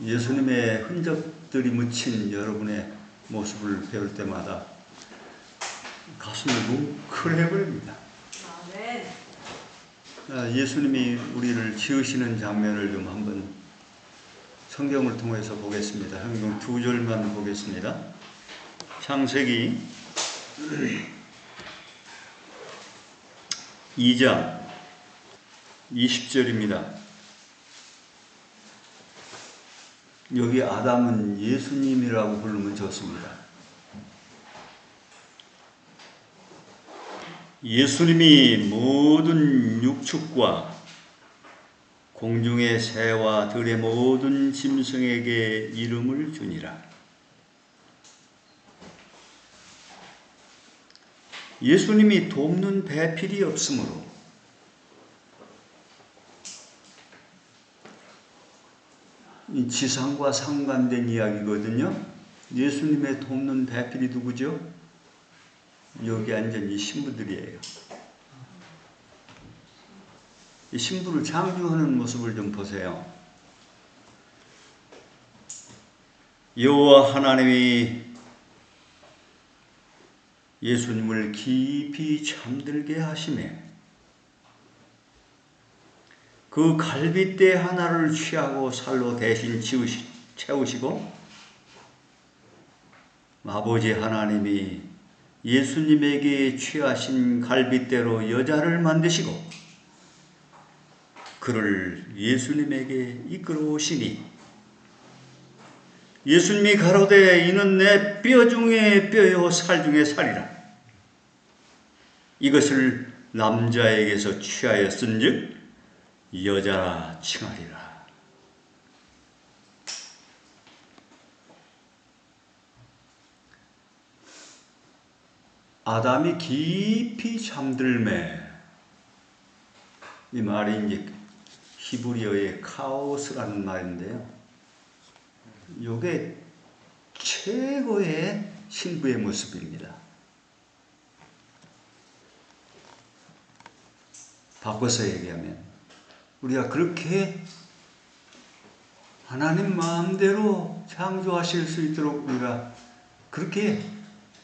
예수님의 흔적들이 묻힌 여러분의 모습을 배울 때마다 가슴이 뭉클해버립니다. 예수님이 우리를 지으시는 장면을 좀 한번 성경을 통해서 보겠습니다. 성경 2절만 보겠습니다. 창세기 2장 20절입니다. 여기 아담은 예수님이라고 부르면 좋습니다. 예수님이 모든 육축과 공중의 새와 들의 모든 짐승에게 이름을 주니라. 예수님이 돕는 배필이 없으므로 지상과 상반된 이야기거든요. 예수님의 돕는 배필이 누구죠? 여기 앉은 이 신부들이에요. 이 신부를 창조하는 모습을 좀 보세요. 여호와 하나님이 예수님을 깊이 잠들게 하시매 그 갈빗대 하나를 취하고 살로 대신 채우시고 아버지 하나님이 예수님에게 취하신 갈빗대로 여자를 만드시고 그를 예수님에게 이끌어 오시니 예수님이 가로되 이는 내 뼈 중에 뼈요 살 중에 살이라. 이것을 남자에게서 취하였은즉 여자라 칭하리라. 아담이 깊이 잠들매, 이 말이 이제 히브리어의 카오스라는 말인데요. 이게 최고의 신부의 모습입니다. 바꿔서 얘기하면 우리가 그렇게 하나님 마음대로 창조하실 수 있도록 우리가 그렇게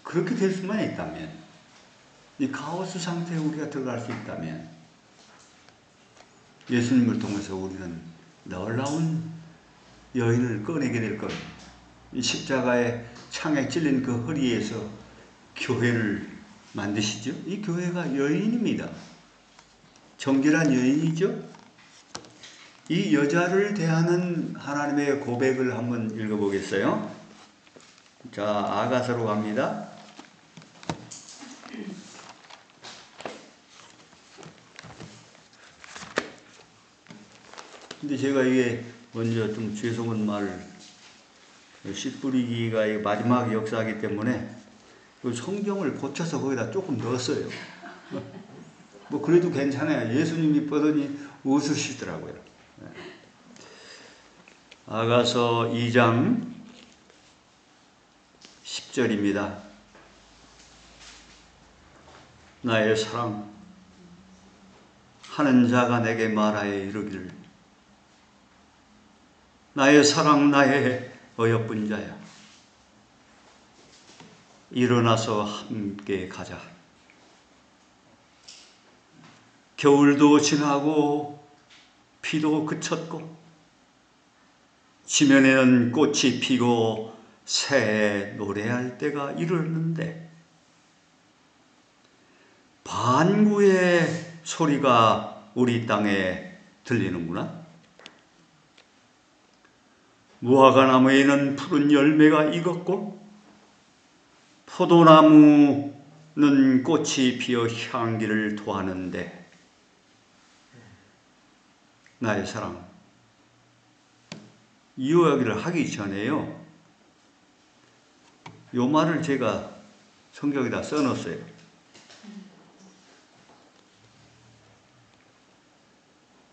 될 수만 있다면, 이 카오스 상태에 우리가 들어갈 수 있다면 예수님을 통해서 우리는 놀라운 여인을 꺼내게 될 겁니다. 이 십자가의 창에 찔린 그 허리에서 교회를 만드시죠. 이 교회가 여인입니다. 정결한 여인이죠. 이 여자를 대하는 하나님의 고백을 한번 읽어보겠어요. 자, 아가서로 갑니다. 근데 제가 이게 먼저 좀 죄송한 말을, 씨 뿌리기가 마지막 역사이기 때문에 성경을 고쳐서 거기다 조금 넣었어요. 뭐 그래도 괜찮아요. 예수님이 뻗으니 웃으시더라고요. 아가서 2장 10절입니다. 나의 사랑 하는 자가 내게 말하여 이르기를 나의 사랑 나의 어여쁜 자야 일어나서 함께 가자. 겨울도 지나고 비도 그쳤고 지면에는 꽃이 피고 새에 노래할 때가 이르렀는데 반구의 소리가 우리 땅에 들리는구나. 무화과 나무에는 푸른 열매가 익었고 포도나무는 꽃이 피어 향기를 토하는데 나의 사랑, 이 이야기를 하기 전에요, 요 말을 제가 성경에다 써놨어요.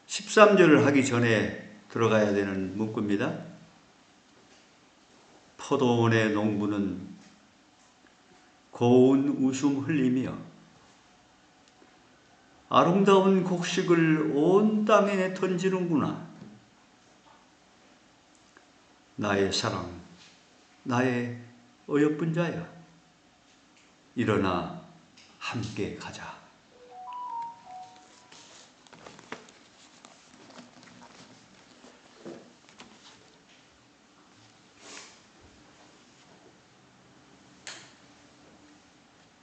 13절을 하기 전에 들어가야 되는 문구입니다. 포도원의 농부는 고운 웃음 흘리며 아름다운 곡식을 온 땅에 던지는구나. 나의 사랑, 나의 어여쁜 자야. 일어나 함께 가자.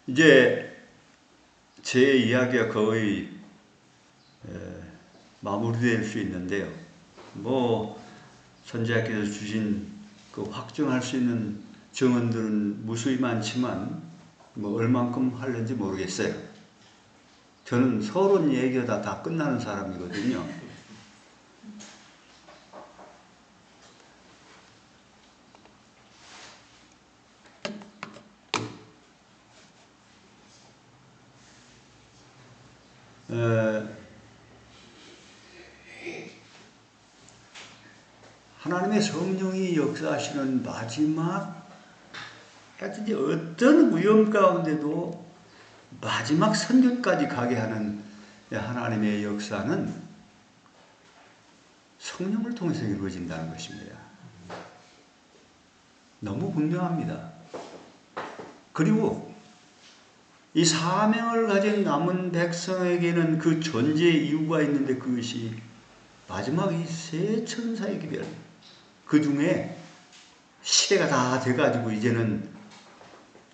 이제 제 이야기가 거의 마무리될 수 있는데요. 선지자께서 주신 그 확증할 수 있는 증언들은 무수히 많지만 얼만큼 하는지 모르겠어요. 저는 서론 얘기가 다 끝나는 사람이거든요. 하나님의 성령이 역사하시는 마지막, 하여튼 어떤 위험 가운데도 마지막 선교까지 가게 하는 하나님의 역사는 성령을 통해서 이루어진다는 것입니다. 너무 분명합니다. 그리고 이 사명을 가진 남은 백성에게는 그 존재 이유가 있는데, 그것이 마지막 이 세 천사의 기별, 그 중에 시대가 다 돼가지고 이제는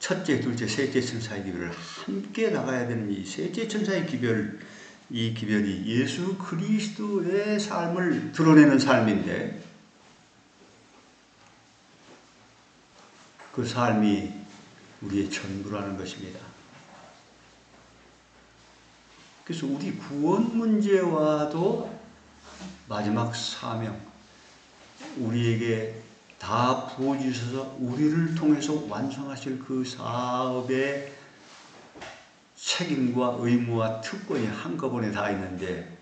첫째, 둘째, 셋째 천사의 기별을 함께 나가야 되는 이 셋째 천사의 기별, 이 기별이 예수 그리스도의 삶을 드러내는 삶인데, 그 삶이 우리의 전부라는 것입니다. 그래서 우리 구원 문제와도 마지막 사명, 우리에게 다 부어주셔서 우리를 통해서 완성하실 그 사업의 책임과 의무와 특권이 한꺼번에 다 있는데,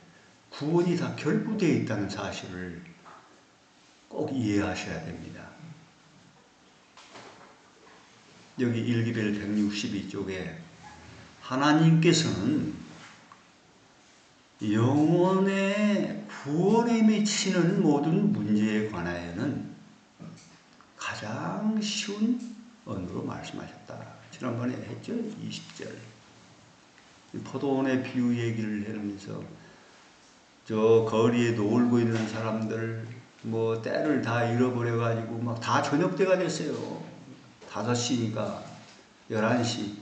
구원이 다 결부되어 있다는 사실을 꼭 이해하셔야 됩니다. 여기 1기별 162쪽에 하나님께서는 영혼의 구원에 미치는 모든 문제에 관하여는 가장 쉬운 언어로 말씀하셨다. 지난번에 했죠? 20절. 포도원의 비유 얘기를 하면서 저 거리에 놀고 있는 사람들 때를 다 잃어버려가지고 막 다 저녁 때가 됐어요. 5시니까 11시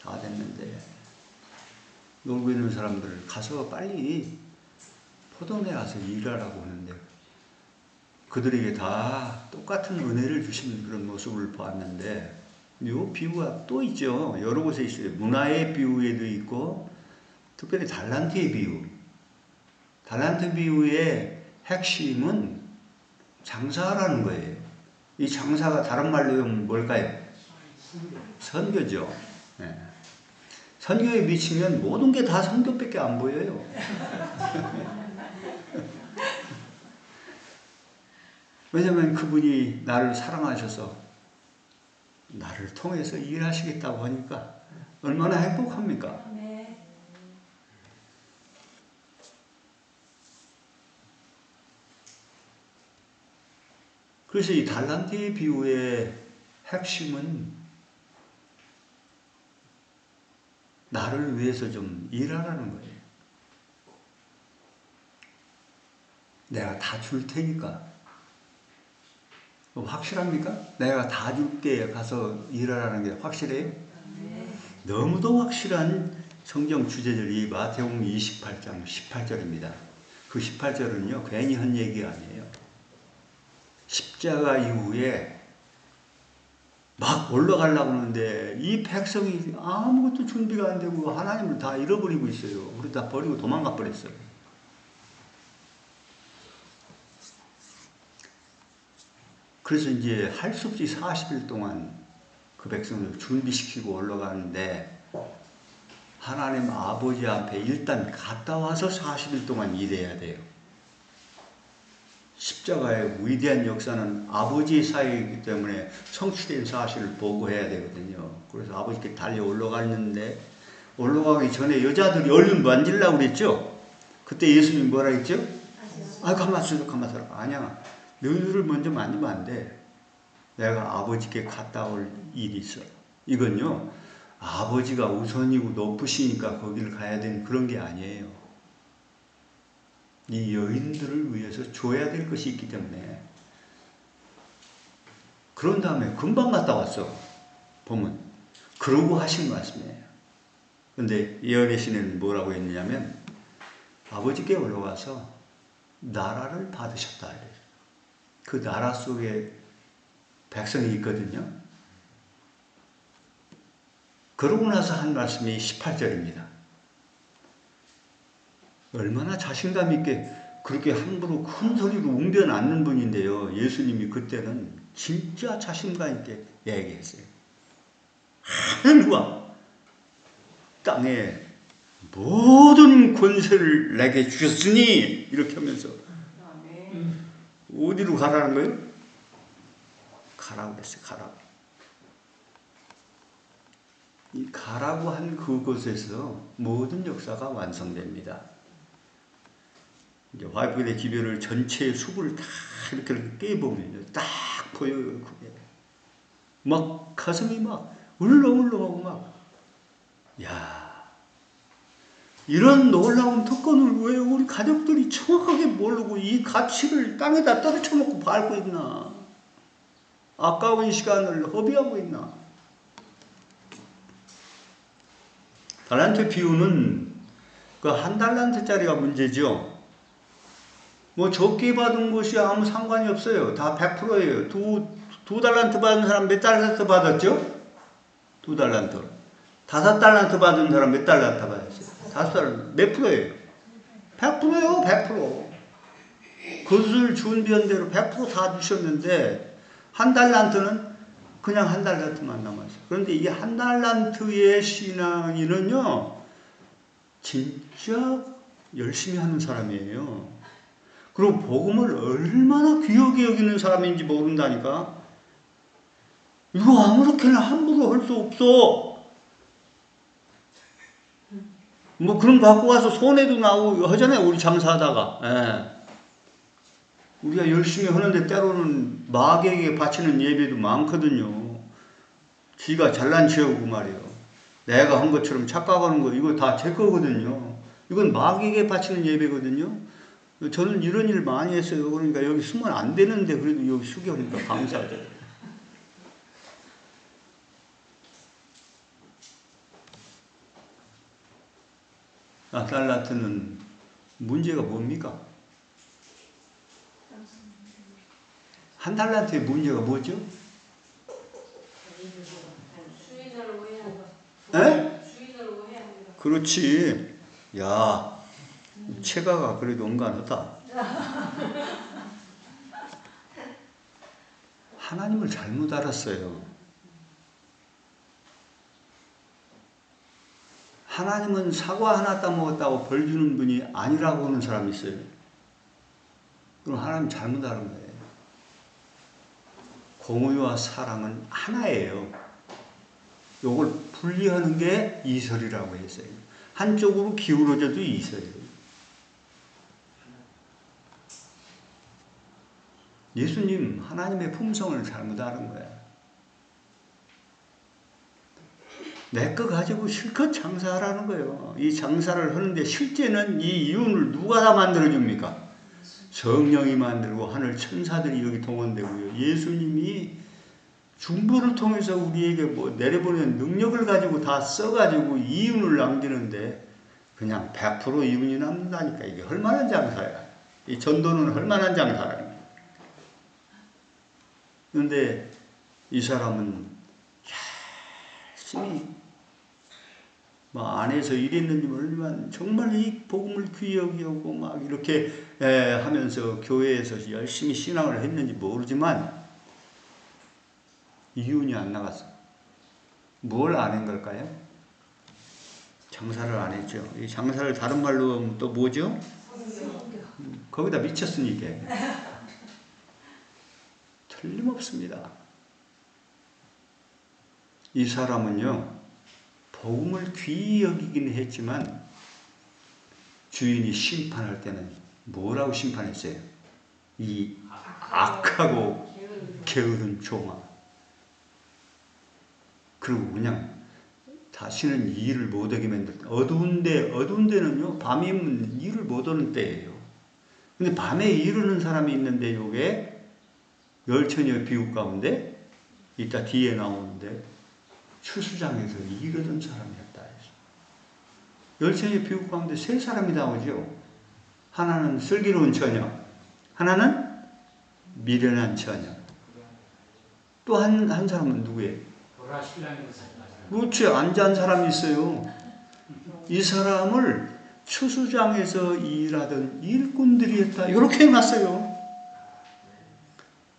다 됐는데, 놀고 있는 사람들 가서 빨리 포도원에 가서 일하라고 하는데, 그들에게 다 똑같은 은혜를 주시는 그런 모습을 보았는데, 이 비유가 또 있죠. 여러 곳에 있어요. 문화의 비유에도 있고, 특별히 달란트의 비유. 달란트 비유의 핵심은 장사라는 거예요. 이 장사가 다른 말로 하면 뭘까요? 선교죠. 네. 선교에 미치면 모든 게 다 선교밖에 안 보여요. 왜냐하면 그분이 나를 사랑하셔서 나를 통해서 일하시겠다고 하니까 얼마나 행복합니까? 네. 그래서 이 달란트의 비유의 핵심은 나를 위해서 좀 일하라는 거예요. 내가 다 줄 테니까. 확실합니까? 내가 다 줄게 가서 일하라는 게 확실해요? 네. 너무도 확실한 성경 주제절이 마태복음 28장 18절입니다. 그 18절은요, 괜히 한 얘기 아니에요. 십자가 이후에 막 올라가려고 하는데 이 백성이 아무것도 준비가 안 되고 하나님을 다 잃어버리고 있어요. 우리 다 버리고 도망가 버렸어요. 그래서 이제 할 수 없이 40일 동안 그 백성을 준비시키고 올라가는데, 하나님 아버지 앞에 일단 갔다 와서 40일 동안 일해야 돼요. 십자가의 위대한 역사는 아버지의 사역이기 때문에 성취된 사실을 보고해야 되거든요. 그래서 아버지께 달려 올라갔는데, 올라가기 전에 여자들이 얼른 만지려고 그랬죠? 그때 예수님이 뭐라 했죠? 가만있어. 아니야. 너희들을 먼저 만지면 안 돼. 내가 아버지께 갔다 올 일이 있어. 이건요, 아버지가 우선이고 높으시니까 거기를 가야 되는 그런 게 아니에요. 이 여인들을 위해서 줘야 될 것이 있기 때문에. 그런 다음에 금방 갔다 왔어. 보면. 그러고 하신 말씀이에요. 근데 예언의 신에는 뭐라고 했느냐면, 아버지께 올라와서 나라를 받으셨다. 그 나라 속에 백성이 있거든요. 그러고 나서 한 말씀이 18절입니다. 얼마나 자신감 있게 그렇게 함부로 큰 소리로 웅변 않는 분인데요. 예수님이 그때는 진짜 자신감 있게 얘기했어요. 하늘과 땅에 모든 권세를 내게 주셨으니 이렇게 하면서 어디로 가라는 거예요? 가라고 했어요. 가라고. 이 가라고 한 그곳에서 모든 역사가 완성됩니다. 이제 화이트의 기별을 전체의 숲을 다 이렇게 깨보면요, 딱 보여요. 그게 막 가슴이 막 울렁울렁하고 막, 야, 이런 놀라운 특권을 왜 우리 가족들이 정확하게 모르고 이 가치를 땅에다 떨어쳐놓고 밟고 있나? 아까운 시간을 허비하고 있나? 달란트 비유는 그 한 달란트짜리가 문제죠. 뭐 적게 받은 것이 아무 상관이 없어요. 다 100%예요. 두 달란트 받은 사람 몇 달란트 받았죠? 2달란트. 5달란트 받은 사람 몇 달란트 받았어요? 5달란트. 몇 프로예요? 100%예요. 100%. 그것을 준비한 대로 100%다 주셨는데 한 달란트는 그냥 한 달란트만 남았어요. 그런데 이 한 달란트의 신앙인은요, 진짜 열심히 하는 사람이에요. 그리고 복음을 얼마나 귀하게 여기는 사람인지 모른다니까. 이거 아무렇게나 함부로 할 수 없어. 뭐 그런 거 갖고 가서 손해도 나오고 하잖아요. 우리 장사하다가. 예. 우리가 열심히 하는데 때로는 마귀에게 바치는 예배도 많거든요. 지가 잘난 체하고 말이에요. 내가 한 것처럼 착각하는 거 이거 다 제 거거든요. 이건 마귀에게 바치는 예배거든요. 저는 이런 일 많이 했어요. 그러니까 여기 쓰면 안 되는데 그래도 여기 숙여니까 감사하죠. 달란트는 문제가 뭡니까? 한 달란트의 문제가 뭐죠? 주인을 오해한 것. 에? 주인을 오해한 것. 그렇지. 야, 체가가 그래도 온간하다. 하나님을 잘못 알았어요. 하나님은 사과 하나 따먹었다고 벌 주는 분이 아니라고 하는 사람이 있어요. 그럼 하나님 잘못 알은 거예요. 공의와 사랑은 하나예요. 이걸 분리하는 게 이설이라고 했어요. 한쪽으로 기울어져도 이설이에요. 예수님 하나님의 품성을 잘못 아는 거야. 내 거 가지고 실컷 장사하라는 거예요. 이 장사를 하는데 실제는 이 이윤을 누가 다 만들어줍니까? 성령이 만들고 하늘 천사들이 여기 동원되고요. 예수님이 중보를 통해서 우리에게 뭐 내려보낸 능력을 가지고 다 써가지고 이윤을 남기는데 그냥 100% 이윤이 남는다니까. 이게 얼마나 장사야. 이 전도는 얼마나 장사라는 거야. 그런데 이 사람은 열심히 안에서 일했는지 모르지만 정말 이 복음을 귀히 여기고 막 이렇게 하면서 교회에서 열심히 신앙을 했는지 모르지만 이윤이 안 나갔어. 뭘 안 한 걸까요? 장사를 안 했죠. 이 장사를 다른 말로 하면 또 뭐죠? 거기다 미쳤으니까. 틀림없습니다. 이 사람은요, 복음을 귀히 여기긴 했지만 주인이 심판할 때는 뭐라고 심판했어요? 이 악하고 게으른 종아. 그리고 그냥 다시는 이 일을 못하게 만들다. 어두운 데는요, 밤이면 일을 못하는 때예요. 근데 밤에 이루는 사람이 있는데, 요게 열처녀 비유 가운데, 이따 뒤에 나오는데, 추수장에서 이르던 사람이었다 해서. 열처녀 비유 가운데 세 사람이 나오죠. 하나는 슬기로운 처녀, 하나는 미련한 처녀, 또 한 사람은 누구예요? 그렇지, 안잔 사람이 있어요. 이 사람을 추수장에서 일하던 일꾼들이었다. 이렇게 해놨어요.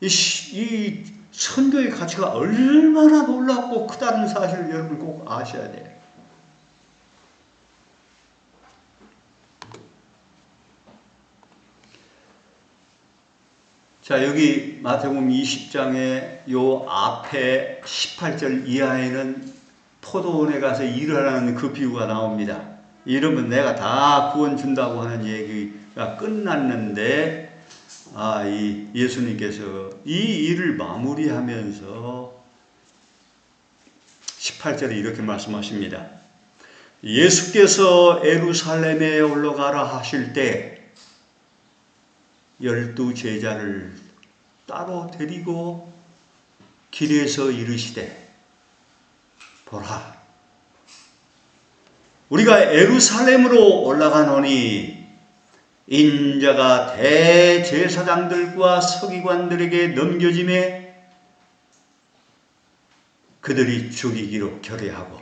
이 선교의 가치가 얼마나 놀랍고 크다는 사실을 여러분 꼭 아셔야 돼요. 자, 여기 마태복음 20장에 요 앞에 18절 이하에는 포도원에 가서 일을 하는 그 비유가 나옵니다. 이러면 내가 다 구원 준다고 하는 얘기가 끝났는데, 이 예수님께서 이 일을 마무리하면서 18절에 이렇게 말씀하십니다. 예수께서 예루살렘에 올라가라 하실 때 12 제자를 따로 데리고 길에서 이르시되, 보라, 우리가 예루살렘으로 올라가노니 인자가 대제사장들과 서기관들에게 넘겨짐에 그들이 죽이기로 결의하고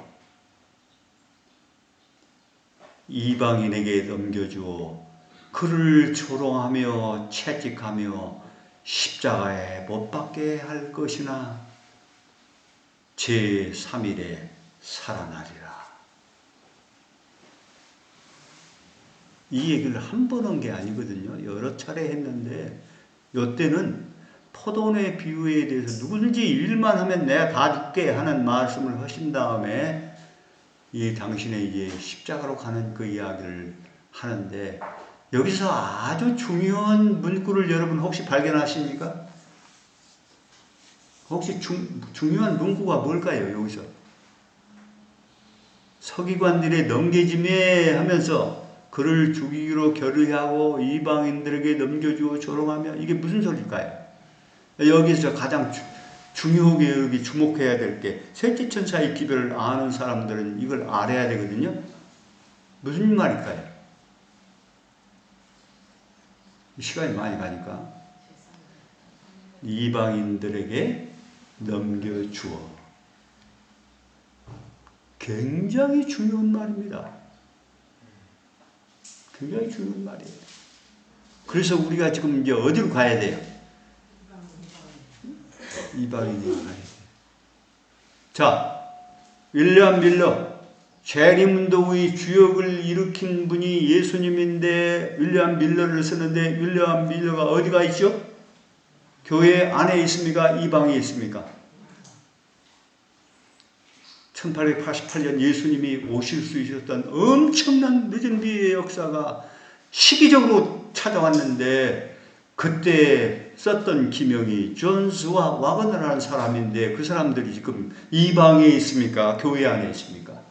이방인에게 넘겨주어 그를 조롱하며 채찍하며 십자가에 못 박게 할 것이나 제3일에 살아나리라. 이 얘기를 한 번 한 게 아니거든요. 여러 차례 했는데, 이때는 포도원의 비유에 대해서 누구든지 일만 하면 내가 다 죽게 하는 말씀을 하신 다음에 이 당신의 이제 십자가로 가는 그 이야기를 하는데, 여기서 아주 중요한 문구를 여러분 혹시 발견하십니까? 혹시 중요한 문구가 뭘까요? 여기서 서기관들의 넘겨짐에 하면서 그를 죽이기로 결의하고 이방인들에게 넘겨주고 조롱하며, 이게 무슨 소리일까요? 여기서 가장 중요하게 여기 주목해야 될 게, 셋째 천사의 기별을 아는 사람들은 이걸 알아야 되거든요. 무슨 말일까요? 시간이 많이 가니까. 이방인들에게 넘겨주어. 굉장히 중요한 말입니다. 굉장히 중요한 말이에요. 그래서 우리가 지금 이제 어디로 가야 돼요? 이방인으로 가야 돼요. 자, 윌리엄 밀러, 재림운동의 주역을 일으킨 분이 예수님인데 윌리엄 밀러를 쓰는데, 윌리엄 밀러가 어디가 있죠? 교회 안에 있습니까? 이방에 있습니까? 1888년 예수님이 오실 수 있었던 엄청난 늦은 비의 역사가 시기적으로 찾아왔는데, 그때 썼던 기명이 존스와 와거너라는 사람인데, 그 사람들이 지금 이방에 있습니까? 교회 안에 있습니까?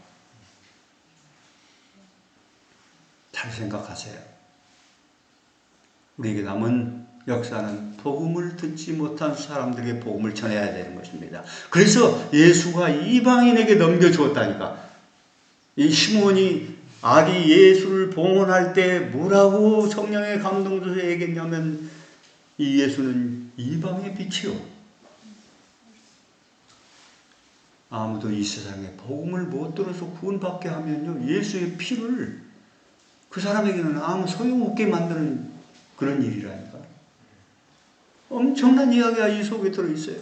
잘 생각하세요. 우리에게 남은 역사는 복음을 듣지 못한 사람들에게 복음을 전해야 되는 것입니다. 그래서 예수가 이방인에게 넘겨주었다니까. 이 시몬이 아기 예수를 봉헌할 때 뭐라고 성령의 감동으로 얘기했냐면, 이 예수는 이방의 빛이요, 아무도 이 세상에 복음을 못 들어서 구원받게 하면요, 예수의 피를 그 사람에게는 아무 소용없게 만드는 그런 일이라니까. 엄청난 이야기가 이 속에 들어있어요.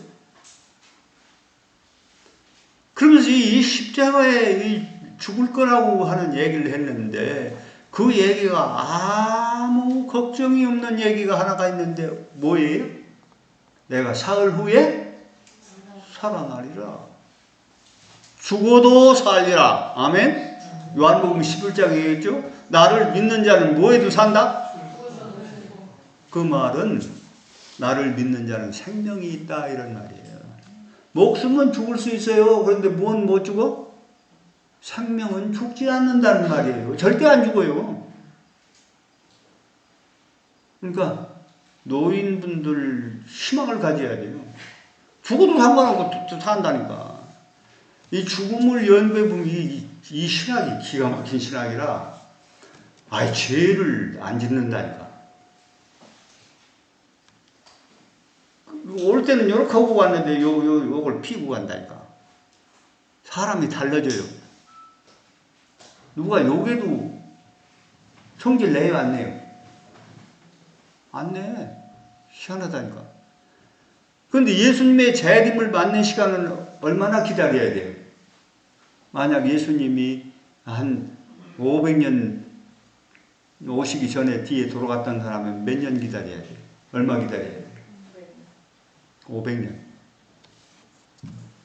그러면서 이 십자가에 죽을 거라고 하는 얘기를 했는데, 그 얘기가 아무 걱정이 없는 얘기가 하나가 있는데, 뭐예요? 내가 사흘 후에 살아나리라. 죽어도 살리라. 아멘? 요한복음 11장에 있죠? 나를 믿는 자는 뭐에도 산다? 그 말은 나를 믿는 자는 생명이 있다 이런 말이에요. 목숨은 죽을 수 있어요. 그런데 뭔 못 죽어? 생명은 죽지 않는다는 말이에요. 절대 안 죽어요. 그러니까 노인분들 희망을 가져야 돼요. 죽어도 상관없고 산다니까. 이 죽음을 연구해 보면 이 신학이 기가 막힌 신학이라 아예 죄를 안 짓는다니까. 올 때는 요렇게 하고 갔는데 요걸 피고 간다니까. 사람이 달라져요. 누가 요게도 성질 내요 안 내요? 안 내. 희한하다니까. 그런데 예수님의 재림을 맞는 시간은 얼마나 기다려야 돼요? 만약 예수님이 한 500년 오시기 전에 뒤에 돌아갔던 사람은 몇 년 기다려야 돼요? 얼마 기다려야 돼요? 500년.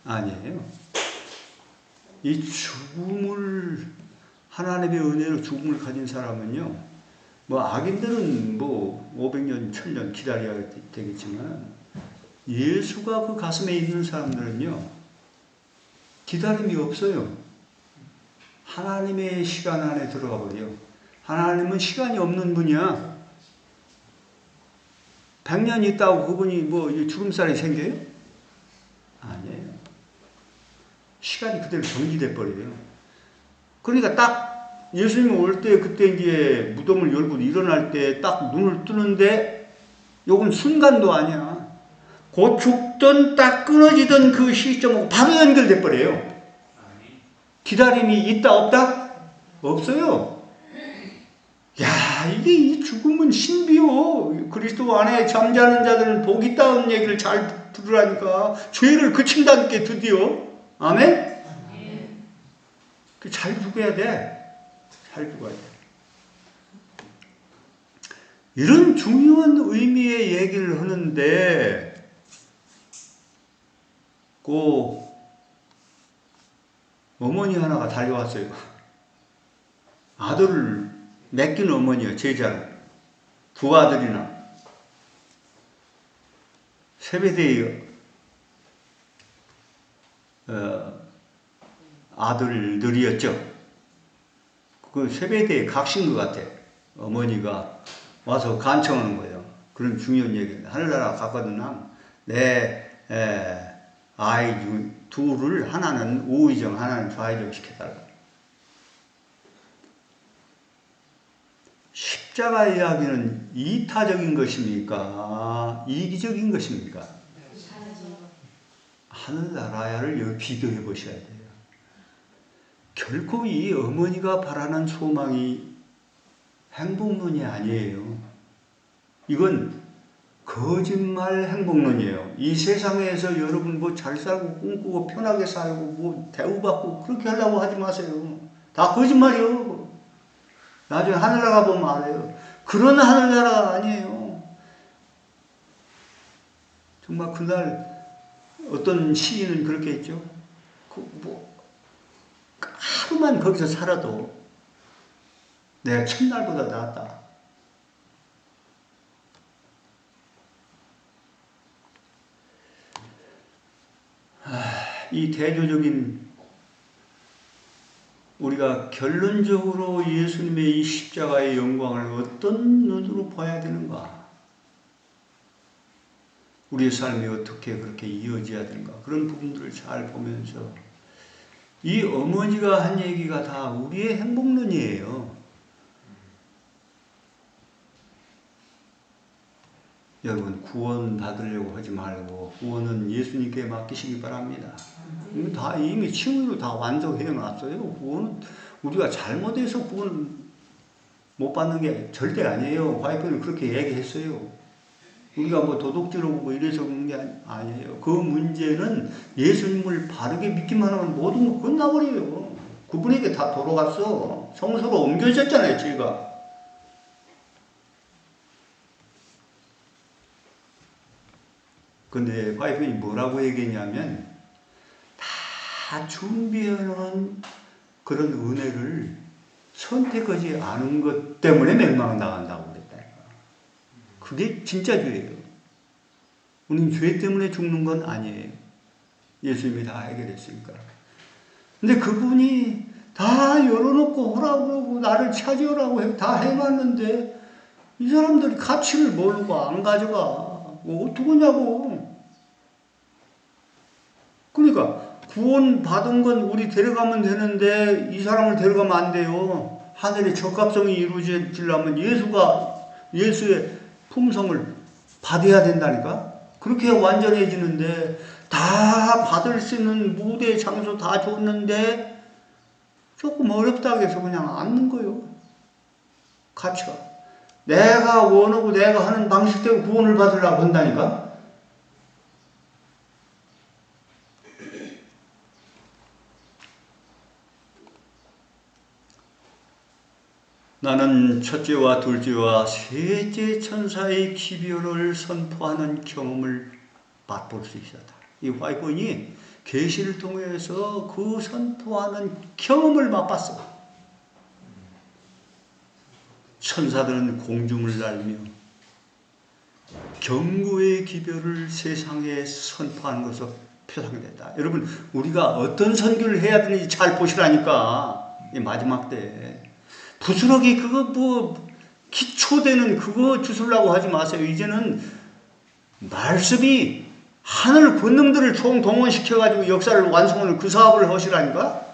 아니에요. 이 죽음을, 하나님의 은혜로 죽음을 가진 사람은요, 뭐 악인들은 뭐 500년, 1000년 기다려야 되겠지만 예수가 그 가슴에 있는 사람들은요, 기다림이 없어요. 하나님의 시간 안에 들어가 버려요. 하나님은 시간이 없는 분이야. 100년 있다고 그분이 뭐 주름살이 생겨요? 아니에요. 시간이 그대로 정지돼 버려요. 그러니까 딱 예수님 올 때 그때 이제 무덤을 열고 일어날 때 딱 눈을 뜨는데 요건 순간도 아니야. 곧 죽던 딱 끊어지던 그 시점하고 바로 연결돼 버려요. 기다림이 있다 없다? 없어요. 야, 이게 이 죽음은 신비요. 그리스도 안에 잠자는 자들은 복이 있다는 얘기를 잘 들으라니까. 죄를 그친다니까 드디어. 아멘? 잘 죽어야 돼. 잘 죽어야 돼. 이런 중요한 의미의 얘기를 하는데 그 어머니 하나가 달려왔어요. 아들을 맡긴 어머니요, 제자를. 두 아들이나. 세베대의 아들들이었죠. 그 세베대의 각신 것 같아. 어머니가 와서 간청하는 거예요. 그런 중요한 얘기입니다. 하늘나라 갔거든. 내 아이 둘을 하나는 우의정, 하나는 좌의정 시켜달라. 십자가 이야기는 이타적인 것입니까? 이기적인 것입니까? 하늘나라를 여기 비교해 보셔야 돼요. 결코 이 어머니가 바라는 소망이 행복론이 아니에요. 이건 거짓말 행복론이에요. 이 세상에서 여러분 뭐 잘 살고 꿈꾸고 편하게 살고 뭐 대우받고 그렇게 하려고 하지 마세요. 다 거짓말이요. 나중에 하늘나라 보면 알아요. 그런 하늘나라가 아니에요. 정말 그날 어떤 시인은 그렇게 했죠. 하루만 거기서 살아도 내가 첫날보다 낫다. 이 대조적인 우리가 결론적으로 예수님의 이 십자가의 영광을 어떤 눈으로 봐야 되는가? 우리의 삶이 어떻게 그렇게 이어져야 되는가? 그런 부분들을 잘 보면서 이 어머니가 한 얘기가 다 우리의 행복론이에요. 여러분 구원 받으려고 하지 말고 구원은 예수님께 맡기시기 바랍니다. 다 이미 칭의로 다 완성해 놨어요. 구원은 우리가 잘못해서 구원 못 받는 게 절대 아니에요. 와이프는 그렇게 얘기했어요. 우리가 뭐 도둑질하고 뭐 이래서 그런 게 아니에요. 그 문제는 예수님을 바르게 믿기만 하면 모든 거 끝나버려요. 그분에게 다 돌아갔어. 성소로 옮겨졌잖아요, 죄가. 근데 와이프는 뭐라고 얘기했냐면 다 준비해놓은 그런 은혜를 선택하지 않은 것 때문에 멸망당한다고 그랬다. 그게 진짜 죄예요. 우리는 죄 때문에 죽는 건 아니에요. 예수님이 다 해결했으니까. 근데 그분이 다 열어놓고 오라고 그러고 나를 찾아오라고 다 해놨는데 이 사람들이 가치를 모르고 안 가져가. 뭐 어떡하냐고. 그러니까 구원 받은 건 우리 데려가면 되는데 이 사람을 데려가면 안 돼요. 하늘의 적합성이 이루어지려면 예수의 품성을 받아야 된다니까. 그렇게 완전해지는데 다 받을 수 있는 무대 장소 다 줬는데 조금 어렵다고 해서 그냥 앉는 거예요. 가치가. 내가 원하고 내가 하는 방식대로 구원을 받으려고 한다니까. 나는 첫째와 둘째와 셋째 천사의 기별을 선포하는 경험을 맛볼 수 있었다. 이 화이번이 계시를 통해서 그 선포하는 경험을 맛봤어. 천사들은 공중을 날며 경고의 기별을 세상에 선포하는 것으로 표상됐다. 여러분, 우리가 어떤 선교를 해야 되는지 잘 보시라니까. 이 마지막 때 부스러기 그거 뭐 기초되는 그거 주술라고 하지 마세요. 이제는 말씀이 하늘 권능들을 총동원시켜가지고 역사를 완성하는 그 사업을 하시라니까.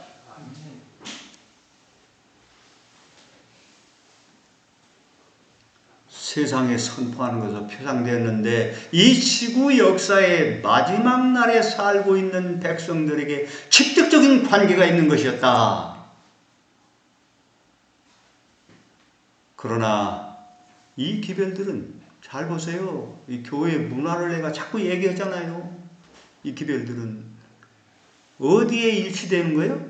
세상에 선포하는 것으로 표상되었는데 이 지구 역사의 마지막 날에 살고 있는 백성들에게 직접적인 관계가 있는 것이었다. 그러나 이 기별들은 잘 보세요. 이 교회 문화를 내가 자꾸 얘기하잖아요. 이 기별들은 어디에 일치되는 거예요?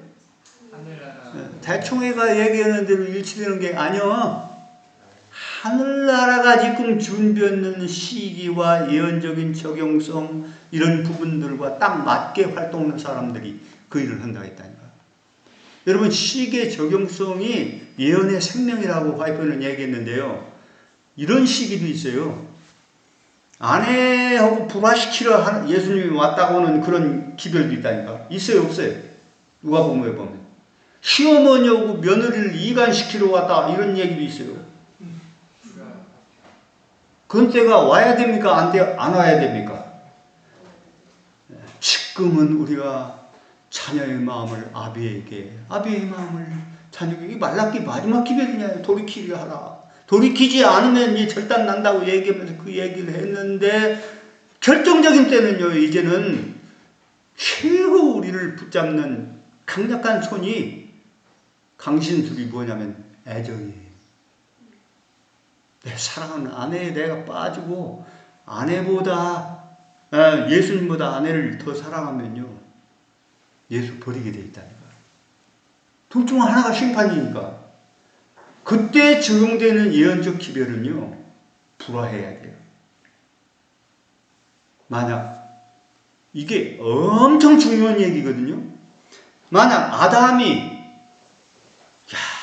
대충 애가 얘기하는 대로 일치되는 게 아니야. 하늘나라가 지금 준비하는 시기와 예언적인 적용성 이런 부분들과 딱 맞게 활동하는 사람들이 그 일을 한다고 했다니까. 여러분, 시기의 적용성이 예언의 생명이라고 화이퍼는 얘기했는데요. 이런 시기도 있어요. 아내하고 불화시키러 예수님이 왔다고 하는 그런 기별도 있다니까. 있어요, 없어요? 누가복음에 보면. 시어머니하고 며느리를 이간시키러 왔다 이런 얘기도 있어요. 그런 때가 와야 됩니까? 안 와야 됩니까? 지금은 우리가 자녀의 마음을 아비의 마음을 자녀에게 말라기 마지막 기별이냐. 돌이키게 하라. 돌이키지 않으면 이 절단 난다고 얘기하면서 그 얘기를 했는데 결정적인 때는요. 이제는 최고 우리를 붙잡는 강력한 손이 강신술이 뭐냐면 애정이에요. 내 사랑하는 아내에 내가 빠지고 예수님보다 아내를 더 사랑하면요. 예수 버리게 돼 있다니까. 둘 중 하나가 심판이니까. 그때 적용되는 예언적 기별은요. 불화해야 돼요. 만약 이게 엄청 중요한 얘기거든요. 만약 아담이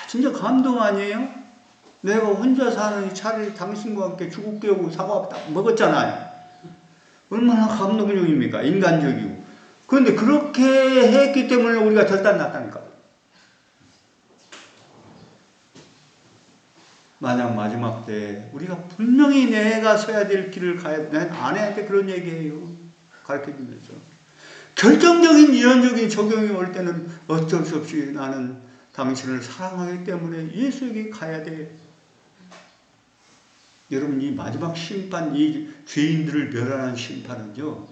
진짜 감동 아니에요? 내가 혼자 사는 차라리 당신과 함께 죽을 깨우고 사과 딱 먹었잖아요. 얼마나 감동적입니까? 인간적이고. 그런데 그렇게 했기 때문에 우리가 절단 났다니까. 만약 마지막 때 우리가 분명히 내가 서야 될 길을 가야 돼. 난 아내한테 그런 얘기해요. 가르쳐주면서. 결정적인 예언적인 적용이 올 때는 어쩔 수 없이 나는 당신을 사랑하기 때문에 예수에게 가야 돼. 여러분, 이 마지막 심판, 이 죄인들을 멸하는 심판은요,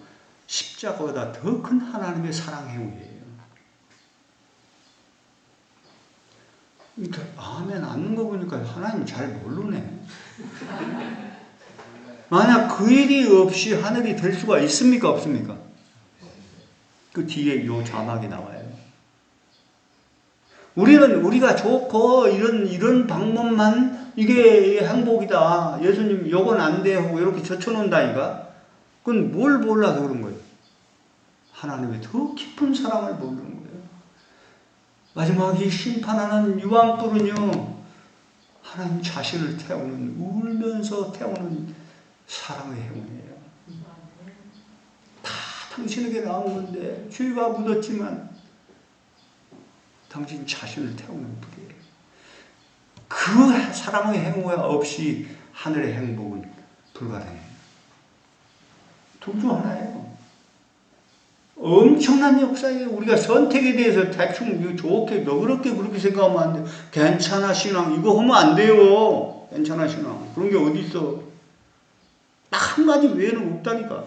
십자가보다 더 큰 하나님의 사랑 행위예요. 그러니까 아멘 않는 거 보니까 하나님 잘 모르네. 만약 그 일이 없이 하늘이 될 수가 있습니까? 없습니까? 그 뒤에 요 자막이 나와요. 우리가 좋고 이런 방법만 이게 행복이다. 예수님 요건 안 돼 하고 이렇게 젖혀놓는다니까. 그건 뭘 몰라서 그런 거예요. 하나님의 더 깊은 사랑을 모르는 거예요. 마지막 이 심판하는 유황불은요. 하나님 자신을 태우는 울면서 태우는 사랑의 행운이에요. 당신에게 나온 건데 죄가 묻었지만 당신 자신을 태우는 불이에요. 그 사람의 행위 없이 하늘의 행복은 불가능해요. 둘 중 하나예요. 엄청난 역사예요. 우리가 선택에 대해서 대충 좋게 너그럽게 그렇게 생각하면 안 돼요. 괜찮아 신앙 이거 하면 안 돼요. 괜찮아 신앙 그런 게 어디 있어. 딱 한 가지 외에는 없다니까.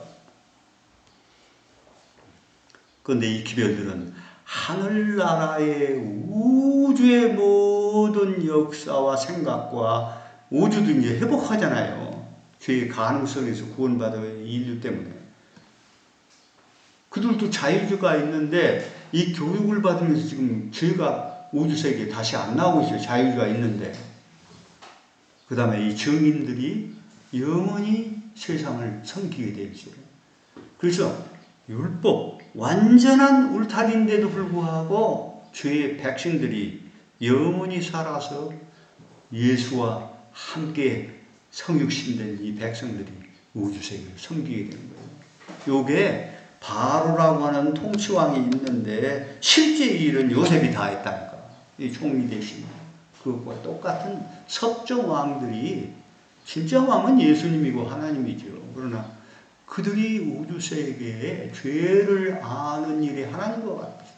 그런데 이 기별들은 하늘나라의 우주의 모든 역사와 생각과 우주도 이제 회복하잖아요. 죄의 가능성에서 구원받은 인류 때문에. 그들도 자유주가 있는데 이 교육을 받으면서 지금 죄가 우주세계에 다시 안 나오고 있어요. 자유주가 있는데. 그 다음에 이 증인들이 영원히 세상을 섬기게 되어 있어요. 그래서 율법, 완전한 울타리인데도 불구하고 죄의 백성들이 영원히 살아서 예수와 함께 성육신된 이 백성들이 우주세계를 섬기게 되는 거예요. 요게 바로라고 하는 통치왕이 있는데 실제 일은 요셉이 다 했다니까. 이 총리 대신. 그것과 똑같은 섭정왕들이 진짜 왕은 예수님이고 하나님이죠. 그러나 그들이 우주세계에 죄를 아는 일이 하나님과 같아요.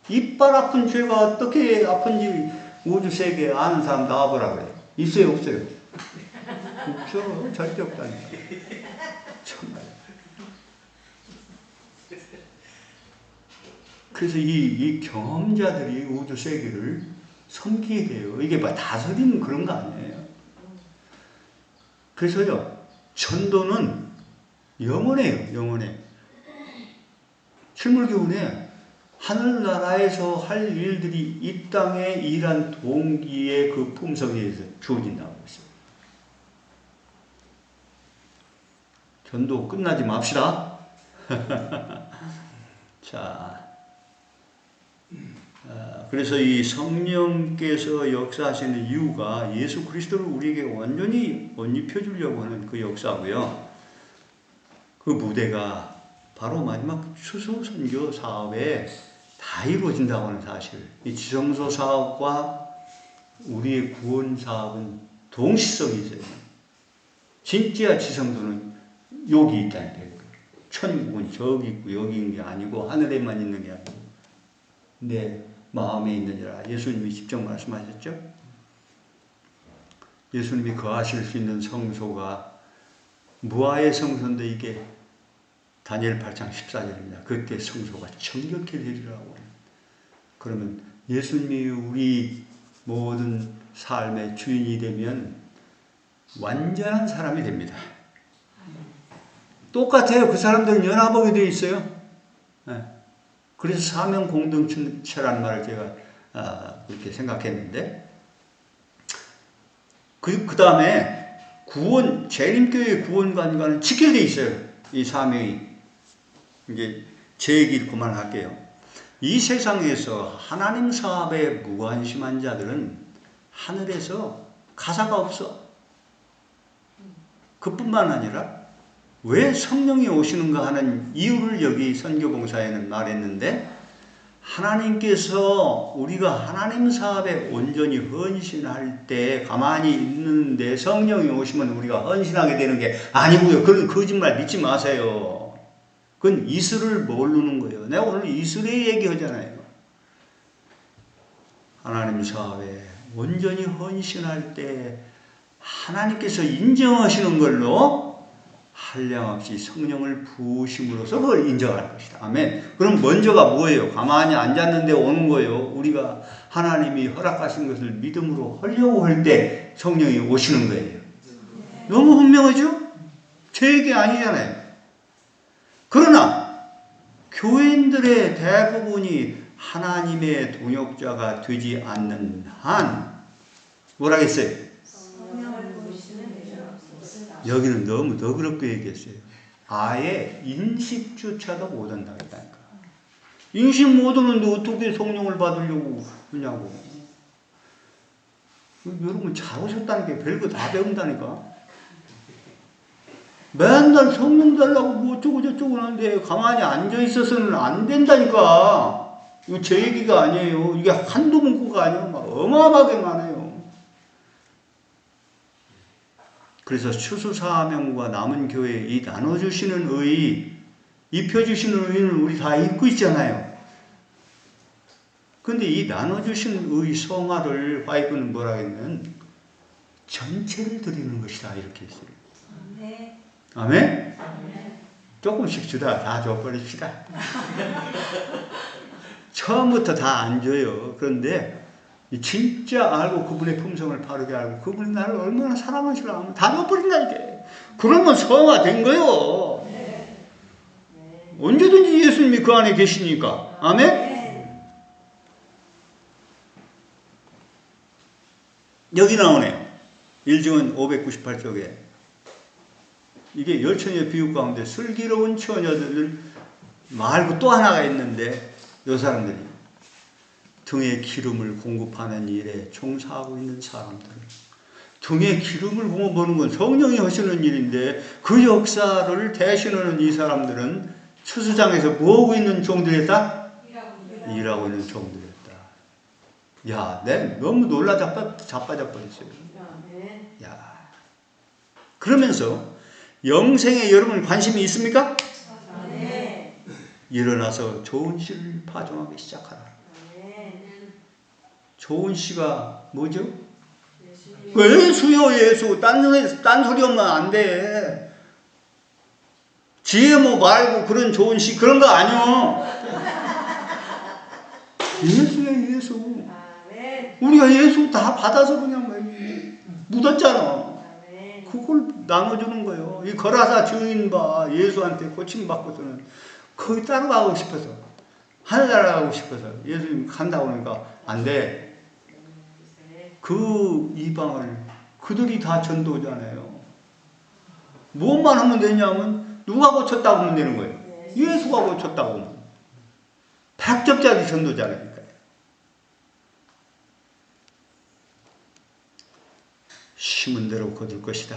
이빨 아픈 죄가 어떻게 아픈지 우주세계에 아는 사람 나와보라 그래요. 있어요 없어요? 없죠. 절대 없다니까. 정말. 그래서 이 경험자들이 우주세계를 섬기게 돼요. 이게 뭐 다스리는 그런 거 아니에요. 그래서요. 전도는 영원해요. 영원해. 실물교훈에 하늘나라에서 할 일들이 이 땅에 일한 동기의 그 품성에 의해서 주어진다고 했어요. 전도 끝나지 맙시다. 자, 그래서 이 성령께서 역사하시는 이유가 예수 그리스도를 우리에게 완전히 언입혀 주려고 하는 그 역사고요. 그 무대가 바로 마지막 수소 선교 사업에 다 이루어진다고 하는 사실. 이 지성소 사업과 우리의 구원 사업은 동시성이 있어요. 진짜 지성소는 여기 있다는 거예요. 천국은 저기 있고 여기 있는 게 아니고 하늘에만 있는 게 아니고 내 마음에 있느니라. 예수님이 직접 말씀하셨죠. 예수님이 거하실 수 있는 성소가 무아의 성소인데 이게 다니엘 8장 14절입니다. 그때 성소가 정결케 되리라고. 그러면 예수님이 우리 모든 삶의 주인이 되면 완전한 사람이 됩니다. 똑같아요. 그 사람들은 연합하게 되어 있어요. 네. 그래서 사명 공동체라는 말을 제가 그렇게 생각했는데 그 다음에 구원, 재림교회 구원관과는 직결되어 있어요. 이 사명이. 이제 제 얘기를 그만할게요. 이 세상에서 하나님 사업에 무관심한 자들은 하늘에서 가사가 없어. 그뿐만 아니라 왜 성령이 오시는가 하는 이유를 여기 선교봉사에는 말했는데 하나님께서 우리가 하나님 사업에 온전히 헌신할 때 가만히 있는데 성령이 오시면 우리가 헌신하게 되는 게 아니고요. 그런 거짓말 믿지 마세요. 그건 이슬을 모르는 거예요. 내가 오늘 이슬의 얘기하잖아요. 하나님 사업에 온전히 헌신할 때 하나님께서 인정하시는 걸로 한량없이 성령을 부으심으로써 그걸 인정할 것이다. 아멘. 그럼 먼저가 뭐예요? 가만히 앉았는데 오는 거예요. 우리가 하나님이 허락하신 것을 믿음으로 하려고 할 때 성령이 오시는 거예요. 너무 분명하죠? 제 얘기 아니잖아요. 그러나 교인들의 대부분이 하나님의 동역자가 되지 않는 한 뭐라겠어요? 여기는 너무 너그럽게 얘기했어요. 아예 인식조차도 못한다고 했다니까. 인식 못하는데 어떻게 성령을 받으려고 그러냐고. 여러분 잘 오셨다는 게 별거 다 배운다니까. 맨날 성령 달라고 뭐 어쩌고 저쩌고 하는데 가만히 앉아있어서는 안 된다니까. 이거 제 얘기가 아니에요. 이게 한두 문구가 아니에요. 막 어마어마하게 많아요. 그래서 추수사명과 남은 교회 이 나눠주시는 의, 입혀주시는 의는 우리 다 잊고 있잖아요. 근데 이 나눠주신 의 성화를 바이블은 뭐라 했냐면 전체를 드리는 것이다 이렇게 했어요. 네. 아멘? 조금씩 주다 다 줘버립시다. 처음부터 다 안 줘요. 그런데 진짜 알고 그분의 품성을 바르게 알고 그분이 나를 얼마나 사랑하시나 하면 다 줘버린다 이게. 그러면 성화된 거요. 언제든지 예수님이 그 안에 계시니까. 아멘? 여기 나오네요. 일증은 598쪽에. 이게 열처녀 비유 가운데 슬기로운 처녀들 말고 또 하나가 있는데 이 사람들이 등에 기름을 공급하는 일에 종사하고 있는 사람들. 등에 기름을 공급하는 건 성령이 하시는 일인데 그 역사를 대신하는 이 사람들은 추수장에서 뭐하고 있는 종들이었다? 일하고 있는 종들이었다. 야, 내 너무 놀라 자빠져버렸어요. 야. 그러면서 영생에 여러분 관심이 있습니까? 네. 일어나서 좋은 씨를 파종하기 시작하라. 좋은 씨가 뭐죠? 예수요 예수. 딴 소리 하면 안 돼. 지혜모 말고 그런 좋은 씨 그런 거 아니요. 예수야 예수. 우리가 예수 다 받아서 그냥 묻었잖아. 그걸 나눠주는 거예요. 이 거라사 증인 봐. 예수한테 고침받고서는 거기 따라가고 싶어서 하늘나라 가고 싶어서 예수님 간다고 하니까 안 돼. 그 이방을 그들이 다 전도잖아요. 무엇만 하면 되냐면 누가 고쳤다고 하면 되는 거예요. 예수가 고쳤다고 하면 100점짜리 전도자라니까요. 심은 대로 거둘 것이다.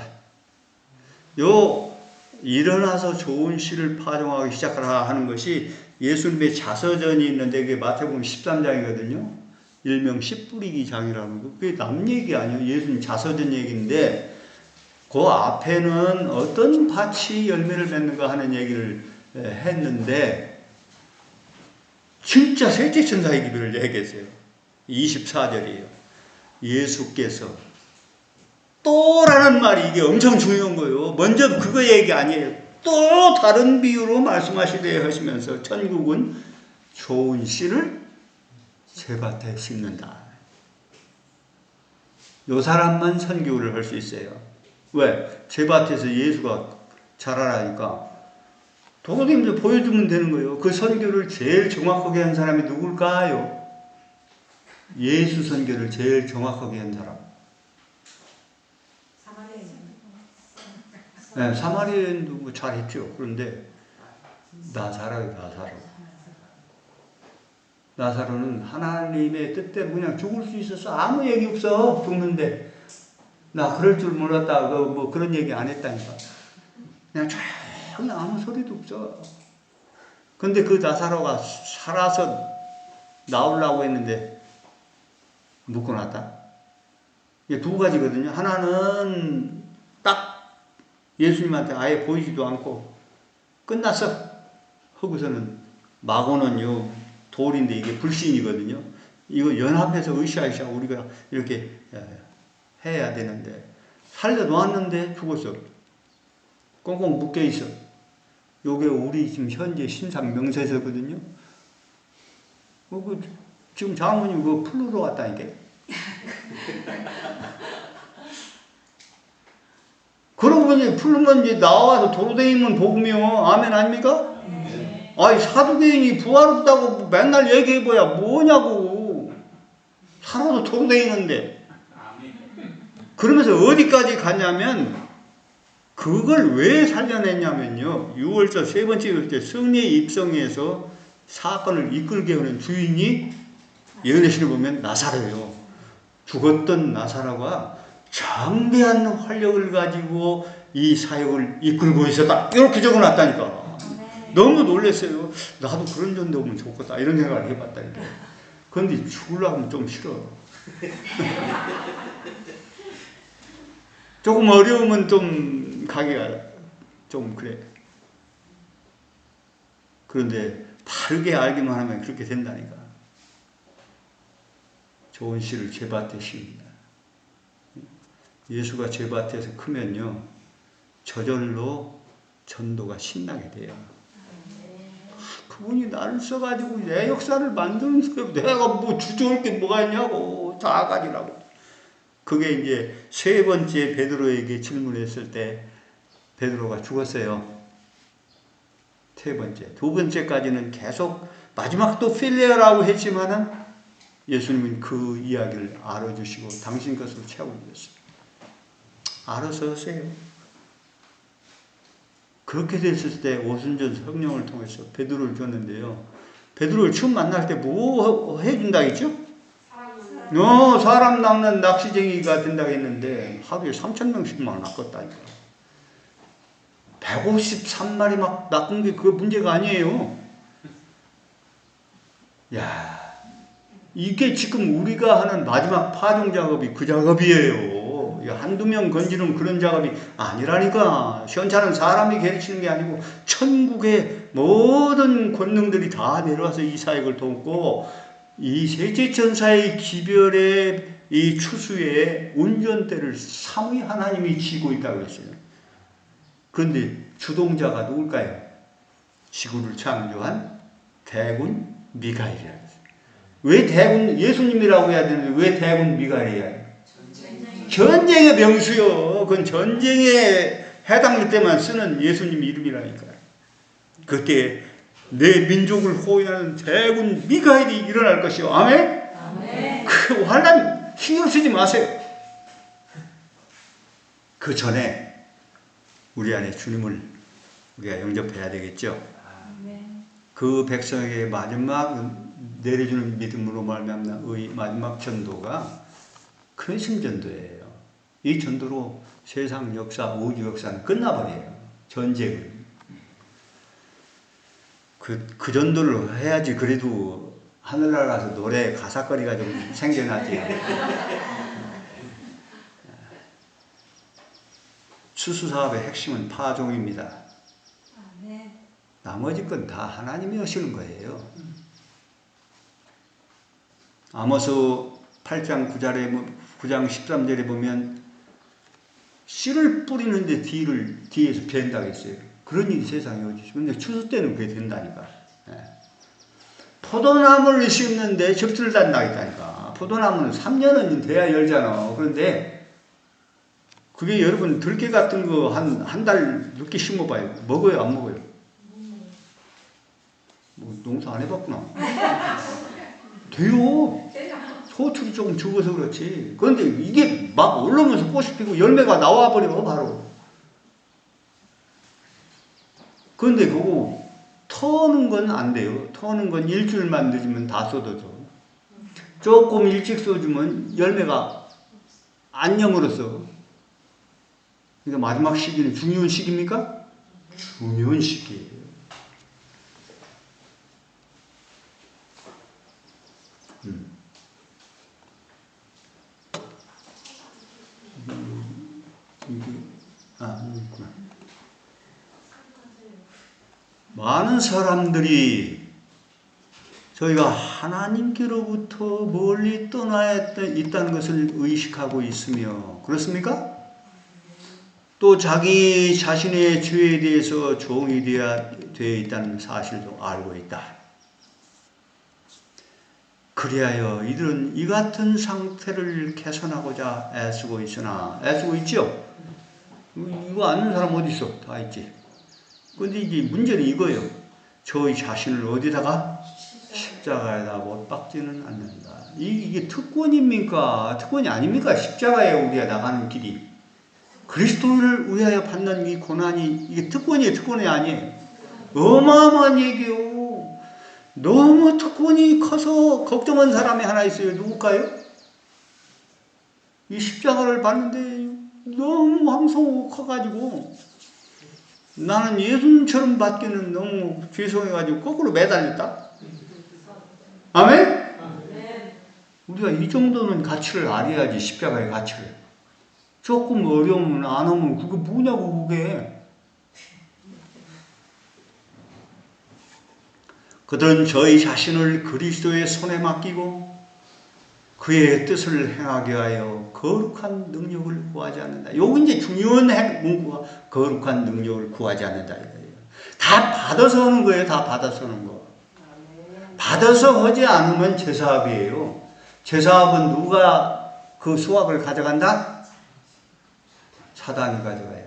요 일어나서 좋은 씨를 파종하기 시작하라 하는 것이 예수님의 자서전이 있는데 그게 마태복음 13장이거든요. 일명 씨 뿌리기 장이라는 거. 그게 남 얘기 아니에요. 예수님 자서전 얘기인데 그 앞에는 어떤 밭이 열매를 맺는가 하는 얘기를 했는데 진짜 셋째 천사의 기도를 얘기했어요. 24절이에요. 예수께서 또라는 말이 이게 엄청 중요한 거예요. 먼저 그거 얘기 아니에요. 또 다른 비유로 말씀하시되 하시면서 천국은 좋은 씨를 제 밭에 심는다. 요 사람만 선교를 할 수 있어요. 왜? 제 밭에서 예수가 자라라니까 도둑님들 보여주면 되는 거예요. 그 선교를 제일 정확하게 한 사람이 누굴까요? 예수 선교를 제일 정확하게 한 사람. 네, 사마리아인도 뭐 잘했죠. 그런데 나사로요, 나사로. 나사로는 하나님의 뜻대로 그냥 죽을 수 있어서 아무 얘기 없어. 죽는데 나 그럴 줄 몰랐다. 뭐 그런 얘기 안 했다니까. 그냥 조용히 아무 소리도 없어. 근데 그 나사로가 살아서 나오려고 했는데 묶어놨다. 이게 두 가지거든요. 하나는 딱 예수님한테 아예 보이지도 않고 끝났어. 하고서는 마고는요 돌인데 이게 불신이거든요. 이거 연합해서 으쌰으쌰 우리가 이렇게 해야 되는데 살려놓았는데 죽었어. 꽁꽁 묶여있어. 요게 우리 지금 현재 신상 명세서거든요. 지금 장모님 그거 풀러 왔다니까. 그러고 보니 풀면 이제 나와서 도로되면 복음이요. 아멘 아닙니까? 네. 아니 사두개인이 부활했다고 맨날 얘기해봐야 뭐냐고. 살아도 도로되는데. 그러면서 어디까지 갔냐면 그걸 왜 살려냈냐면요. 6월절 세 번째 때 승리의 입성에서 사건을 이끌게 하는 주인이 예언의 보면 나사로예요. 죽었던 나사로가 장대한 활력을 가지고 이 사역을 이끌고 있었다. 이렇게 적어놨다니까. 너무 놀랐어요. 나도 그런 전도 오면 좋겠다. 이런 생각을 해봤다니까. 그런데 죽으려고 하면 좀 싫어. 조금 어려우면 좀 가기가 좀 그래. 그런데 바르게 알기만 하면 그렇게 된다니까. 좋은 씨를 제밭에 씌웁니다. 예수가 제밭에서 크면요, 저절로 전도가 신나게 돼요. 그분이 나를 써가지고 내 역사를 만드는 거예요. 내가 뭐 주저올 게 뭐가 있냐고. 다 가지라고. 그게 이제 세 번째 베드로에게 질문했을 때 베드로가 죽었어요. 세 번째. 두 번째까지는 계속 마지막 또 필레어라고 했지만은 예수님은 그 이야기를 알아주시고 당신 것으로 채워주셨어요. 알아서 하세요. 그렇게 됐을 때 오순절 성령을 통해서 베드로를 줬는데요. 베드로를 처음 만날 때 뭐 해준다 했죠? 사람 낚는 낚시쟁이가 된다고 했는데 하루에 3,000명씩만 낚았다니까. 153마리 막 낚은 게 그 문제가 아니에요. 야, 이게 지금 우리가 하는 마지막 파종 작업이 그 작업이에요. 한두 명 건지는 그런 작업이 아니라니까. 시원찮은 사람이 가르치는 게 아니고 천국의 모든 권능들이 다 내려와서 이 사역을 돕고 이 셋째 천사의 기별의 이 추수의 운전대를 삼위 하나님이 쥐고 있다고 했어요. 그런데 주동자가 누굴까요? 지구를 창조한 대군 미가엘이라고 했어요. 왜 대군, 예수님이라고 해야 되는데 왜 대군 미가엘이야? 전쟁의 명수요. 그건 전쟁에 해당될 때만 쓰는 예수님 이름이라니까요. 그때 내 민족을 호위하는 대군 미가엘이 일어날 것이요. 아멘? 아멘. 그 환난 신경 쓰지 마세요. 그 전에 우리 안에 주님을 우리가 영접해야 되겠죠. 아멘. 그 백성에게 마지막 내려주는 믿음으로 말미암는 의 마지막 전도가 크리스천 전도예요. 이 전도로 세상 역사, 우주 역사는 끝나버려요. 전쟁은. 그 전도를 해야지 그래도 하늘나라에서 노래 가사거리가 좀 생겨나지. 추수사업의 핵심은 파종입니다. 나머지 건 다 하나님이 하시는 거예요. 아모스 8장 9장 13절에 보면 씨를 뿌리는데 뒤에서 벤다고 했어요. 그런 일이 세상에 오지. 근데 추수 때는 그게 된다니까. 포도나무를 심는데 접수를 단다 했다니까. 포도나무는 3년은 돼야 열잖아. 그런데 그게 여러분 들깨 같은 거 한 달 늦게 심어봐요. 먹어요? 안 먹어요? 뭐 농사 안 해봤구나. 돼요. 소출이 조금 적어서 그렇지. 그런데 이게 막 올라오면서 꽃이 피고 열매가 나와버려 바로. 그런데 그거 터는 건 안 돼요. 터는 건 일주일만 늦으면 다 쏟아져. 조금 일찍 쏟으면 열매가 안 여물었어. 그러니까 마지막 시기는 중요한 시기입니까? 중요한 시기예요. 있구나. 많은 사람들이 저희가 하나님께로부터 멀리 떠나 있다는 것을 의식하고 있으며, 그렇습니까? 또 자기 자신의 죄에 대해서 종이 되어 있다는 사실도 알고 있다. 그리하여 이들은 이 같은 상태를 개선하고자 애쓰고 있으나, 애쓰고 있죠? 이거 아는 사람 어디 있어? 다 있지. 근데 이제 문제는 이거예요. 저희 자신을 어디다가? 십자가에다 못 박지는 않는다. 이게 특권입니까? 특권이 아닙니까? 십자가에 우리가 나가는 길이. 그리스도를 위하여 받는 이 고난이, 이게 특권이에요? 특권이 아니에요? 어마어마한 얘기요. 너무 특권이 커서 걱정한 사람이 하나 있어요. 누굴까요? 이 십자가를 받는데 너무 황송하고 커가지고 나는 예수님처럼 받기는 너무 죄송해가지고 거꾸로 매달렸다. 아멘? 우리가 이 정도는 가치를 알아야지. 십자가의 가치를. 조금 어려우면 안 오면 그게 뭐냐고 그게. 그들은 저희 자신을 그리스도의 손에 맡기고 그의 뜻을 행하게 하여 거룩한 능력을 구하지 않는다. 요거 이제 중요한 문구가 거룩한 능력을 구하지 않는다 이거예요. 다 받아서 하는 거예요. 다 받아서 하는 거. 받아서 하지 않으면 제사합이에요. 제사합은 누가 그 수확을 가져간다? 사단이 가져가요.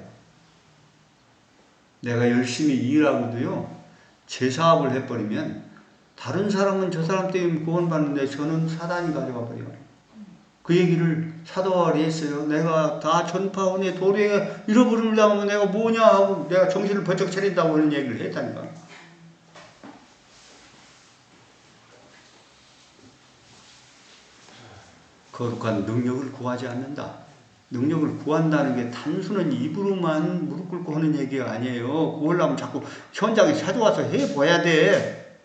내가 열심히 일하고도요. 제사합을 해버리면 다른 사람은 저 사람 때문에 구원받는데 저는 사단이 가져가 버려요. 그 얘기를 사도 바울이 했어요. 내가 다 전파원의 도리에 잃어버리려고 하면 내가 뭐냐 하고 내가 정신을 번쩍 차린다고 하는 얘기를 했다니까. 거룩한 능력을 구하지 않는다. 능력을 구한다는 게 단순한 입으로만 무릎 꿇고 하는 얘기가 아니에요. 구하려면 자꾸 현장에 찾아와서 해봐야 돼.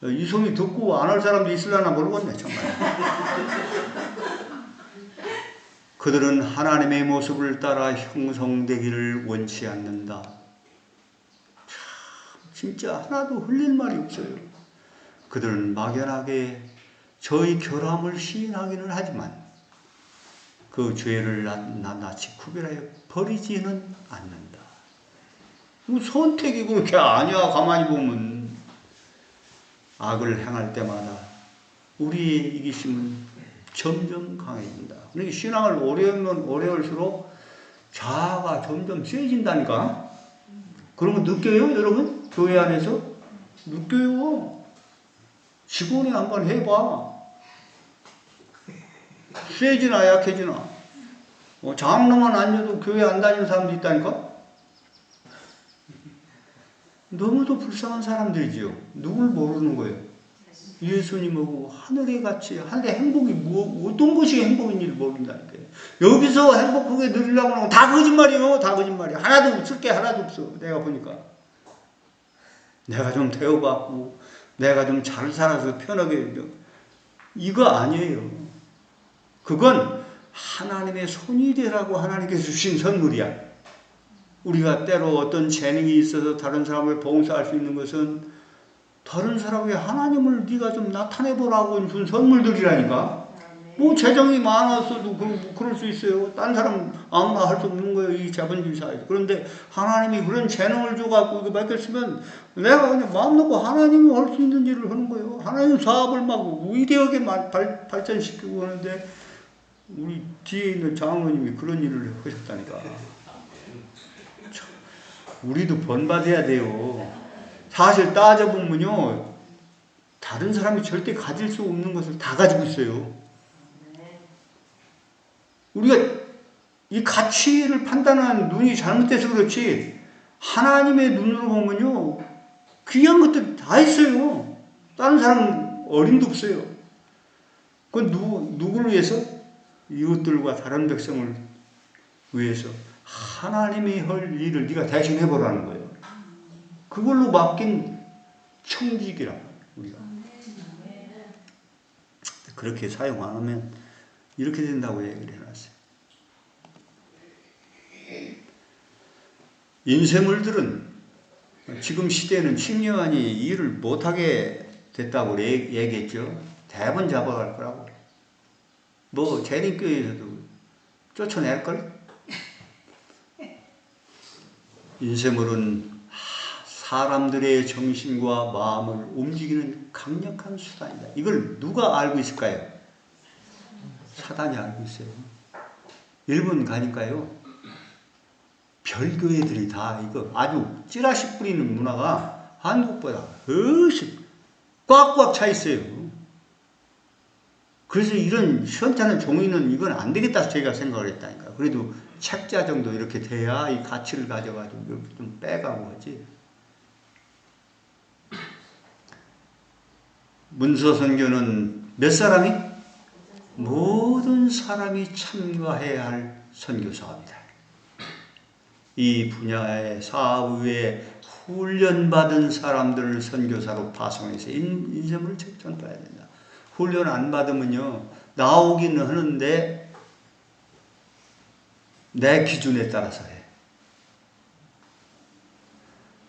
이 소리 듣고 안 할 사람도 있으려나 모르겠네 정말. 그들은 하나님의 모습을 따라 형성되기를 원치 않는다. 참 진짜 하나도 흘릴 말이 없어요. 그들은 막연하게 저희 결함을 시인하기는 하지만 그 죄를 낱낱이 구별하여 버리지는 않는다. 선택이 그렇게 아니야. 가만히 보면 악을 행할 때마다 우리의 이기심은 점점 강해진다. 그러니까 신앙을 오래 하면 오래 할수록 자아가 점점 세진다니까. 그런 거 느껴요 여러분? 교회 안에서? 느껴요. 직원이 한번 해봐. 세지나 약해지나. 장로만 앉아도 교회 안 다니는 사람도 있다니까? 너무도 불쌍한 사람들이지요. 누굴 모르는 거예요. 예수님하고 하늘에 같이 하늘의 행복이 어떤 것이 행복인지를 모른다니까요. 여기서 행복하게 누리려고 하면 다 거짓말이에요. 다 거짓말이에요. 하나도 없을 게 하나도 없어. 내가 보니까. 내가 좀 대우받고 내가 좀 잘 살아서 편하게 이거 아니에요. 그건 하나님의 손이 되라고 하나님께서 주신 선물이야. 우리가 때로 어떤 재능이 있어서 다른 사람을 봉사할 수 있는 것은 다른 사람에게 하나님을 네가 좀 나타내보라고 준 선물들이라니까. 뭐 재정이 많았어도 그럴 수 있어요. 딴 사람 아무나 할 수 없는 거예요. 이 자본주의 사회에서. 그런데 하나님이 그런 재능을 줘갖고 이거 맡겼으면 내가 그냥 마음 놓고 하나님이 할 수 있는 일을 하는 거예요. 하나님 사업을 막 위대하게 발전시키고 하는데 우리 뒤에 있는 장로님이 그런 일을 하셨다니까. 우리도 본받아야 돼요. 사실 따져보면요. 다른 사람이 절대 가질 수 없는 것을 다 가지고 있어요. 우리가 이 가치를 판단하는 눈이 잘못돼서 그렇지 하나님의 눈으로 보면요. 귀한 것들 다 있어요. 다른 사람은 어림도 없어요. 그건 누구를 위해서? 이웃들과 다른 백성을 위해서 하나님이 할 일을 네가 대신 해보라는 거예요. 그걸로 맡긴 청직이라 우리가. 그렇게 사용 안 하면 이렇게 된다고 얘기를 해놨어요. 인쇄물들은 지금 시대에는 침례원이 일을 못하게 됐다고 얘기했죠. 대번 잡아갈 거라고. 뭐 재림교회에서도 쫓아낼걸? 인쇄물은 사람들의 정신과 마음을 움직이는 강력한 수단이다. 이걸 누가 알고 있을까요? 사단이 알고 있어요. 일본 가니까요. 별교회들이 다 이거 아주 찌라시 뿌리는 문화가 한국보다 훨씬 꽉꽉 차 있어요. 그래서 이런 시원찮은 종이는 이건 안 되겠다 제가 생각을 했다니까. 그래도 책자 정도 이렇게 돼야 이 가치를 가져가지고 이렇게 좀 빼가고 하지. 문서선교는 몇 사람이? 모든 사람이 참가해야 할 선교 사업이다. 이 분야의 사업 외에 훈련받은 사람들을 선교사로 파송해서 인생을 전파해야 된다. 훈련 안 받으면요, 나오기는 하는데 내 기준에 따라서 해.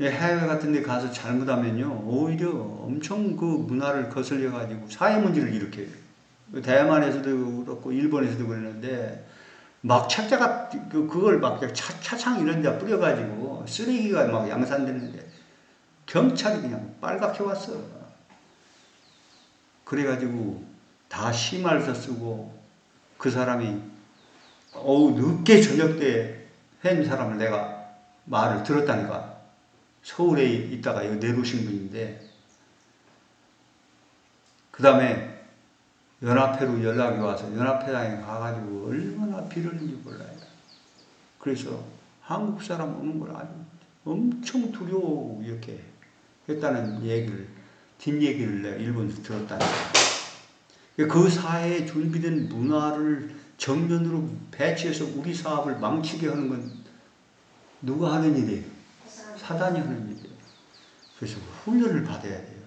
해외 같은 데 가서 잘못하면요, 오히려 엄청 그 문화를 거슬려 가지고 사회 문제를 일으켜요. 대만에서도 그렇고 일본에서도 그랬는데 막 책자가 그걸 막 차창 이런 데 뿌려가지고 쓰레기가 막 양산되는데 경찰이 그냥 빨갛게 왔어. 그래가지고 다 심할서 쓰고 그 사람이 늦게 저녁 때 한 사람을 내가 말을 들었다니까. 서울에 있다가 여기 내려오신 분인데 그 다음에 연합회로 연락이 와서 연합회장에 가가지고 얼마나 빌었는지 몰라요. 그래서 한국 사람 오는 걸 아주 엄청 두려워 이렇게 했다는 얘기를, 뒷얘기를 내가 일본에서 들었다니까. 그 사회에 준비된 문화를 정면으로 배치해서 우리 사업을 망치게 하는 건 누가 하는 일이에요? 사단이 하는 일이에요. 그래서 훈련을 받아야 돼요.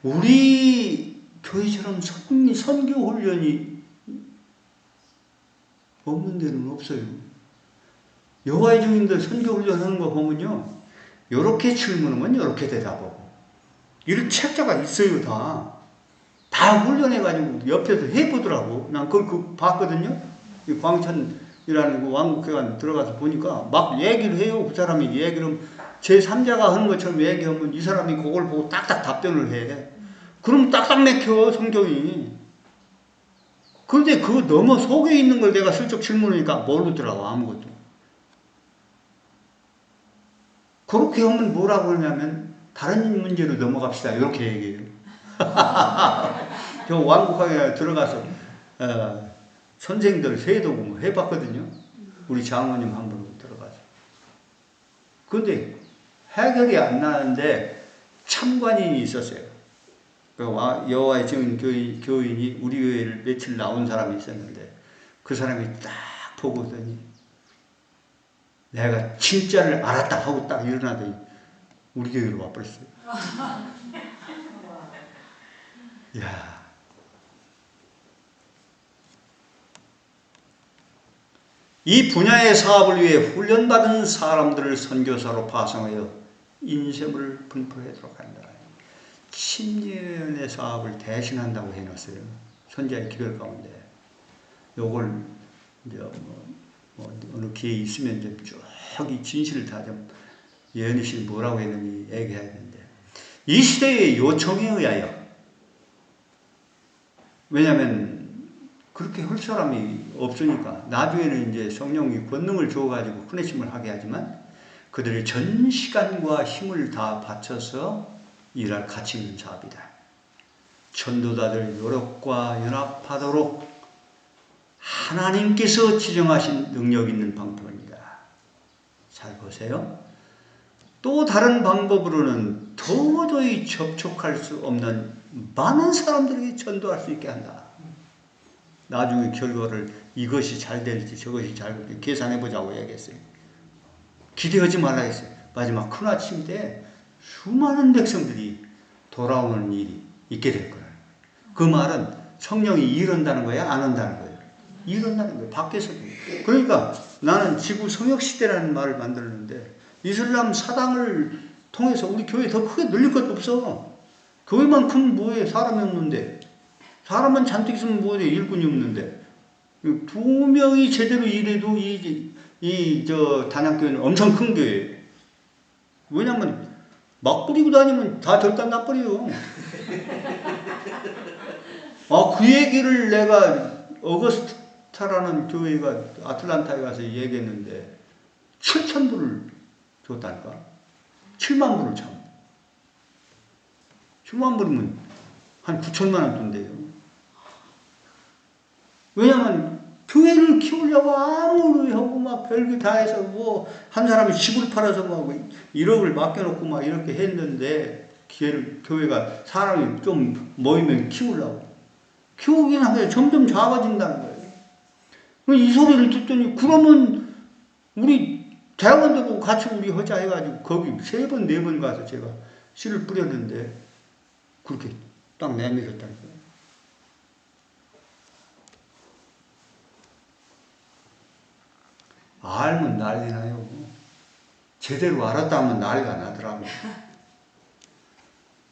우리 교회처럼 선교 훈련이 없는 데는 없어요. 여호와의 증인들 선교 훈련하는 거 보면요, 요렇게 질문하면 요렇게 대답하고 이런 책자가 있어요. 다 훈련해가지고 옆에서 해보더라고. 난 그걸 봤거든요. 이 광천이라는 그 왕국회관 들어가서 보니까 막 얘기를 해요. 그 사람이 얘기를 제3자가 하는 것처럼 얘기하면 이 사람이 그걸 보고 딱딱 답변을 해. 그럼 딱딱 맥혀 성경이. 그런데 그 너무 속에 있는 걸 내가 슬쩍 질문하니까 모르더라고. 아무것도. 그렇게 하면 뭐라고 하냐면 다른 문제로 넘어갑시다. 이렇게 얘기해요. 저 왕국학에 들어가서 선생들 세도고 해봤거든요. 우리 장모님 한 분 들어가서. 근데 해결이 안 나는데 참관인이 있었어요. 여호와의 증인 교인이 우리 교회를 며칠 나온 사람이 있었는데 그 사람이 딱 보고더니 내가 진짜를 알았다 하고 딱 일어나더니 우리 교회로 와버렸어요. 이야. 이 분야의 사업을 위해 훈련받은 사람들을 선교사로 파송하여 인셈을 분포하도록 한다. 10년의 사업을 대신한다고 해놨어요. 선지자의 기별 가운데. 요걸 이제 어느 기회 있으면 이제 쭉 이 진실을 다 좀 예언이 씨 뭐라고 했는지 얘기해야 되는데 이 시대의 요청에 의하여, 왜냐하면 그렇게 할 사람이 없으니까 나중에는 이제 성령이 권능을 줘가지고 후내심을 하게 하지만 그들의 전 시간과 힘을 다 바쳐서 일할 가치 있는 사업이다. 전도자들 노력과 연합하도록 하나님께서 지정하신 능력 있는 방법입니다. 잘 보세요. 또 다른 방법으로는 도저히 접촉할 수 없는 많은 사람들에게 전도할 수 있게 한다. 나중에 결과를 이것이 잘 될지 저것이 잘 될지 계산해보자고 얘기했어요. 기대하지 말라 했어요. 마지막 큰 아침 때 수많은 백성들이 돌아오는 일이 있게 될 거예요. 그 말은 성령이 이른다는 거야? 안 한다는 거예요? 이른다는 거예요. 밖에서도. 그러니까 나는 지구 성역시대라는 말을 만들었는데 이슬람 사당을 통해서 우리 교회 더 크게 늘릴 것도 없어. 교회만큼 뭐해? 사람이 없는데. 사람만 잔뜩 있으면 뭐해? 일꾼이 없는데. 2명이 제대로 일해도 단양교회는 엄청 큰 교회예요. 왜냐면 막 뿌리고 다니면 다 절단 나버려요. 그 얘기를 내가 어거스타라는 교회가 아틀란타에 가서 얘기했는데 7,000불을 줬다니까. 7만 불을 참. 7만 불이면 한 9천만 원 돈대요. 왜냐면 교회를 키우려고 아무리 하고 막 별게 다 해서 한 사람이 집을 팔아서 막 1억을 맡겨놓고 막 이렇게 했는데 교회가 사람이 좀 모이면 키우려고. 키우긴 하는데 점점 작아진다는 거예요. 이 소리를 듣더니 그러면 우리 대학원도 같이 우리 하자 해가지고 거기 3번, 4번 가서 제가 씨를 뿌렸는데 그렇게 딱 내밀었다니까요. 알면 난리 나요. 제대로 알았다면 난리가 나더라고요.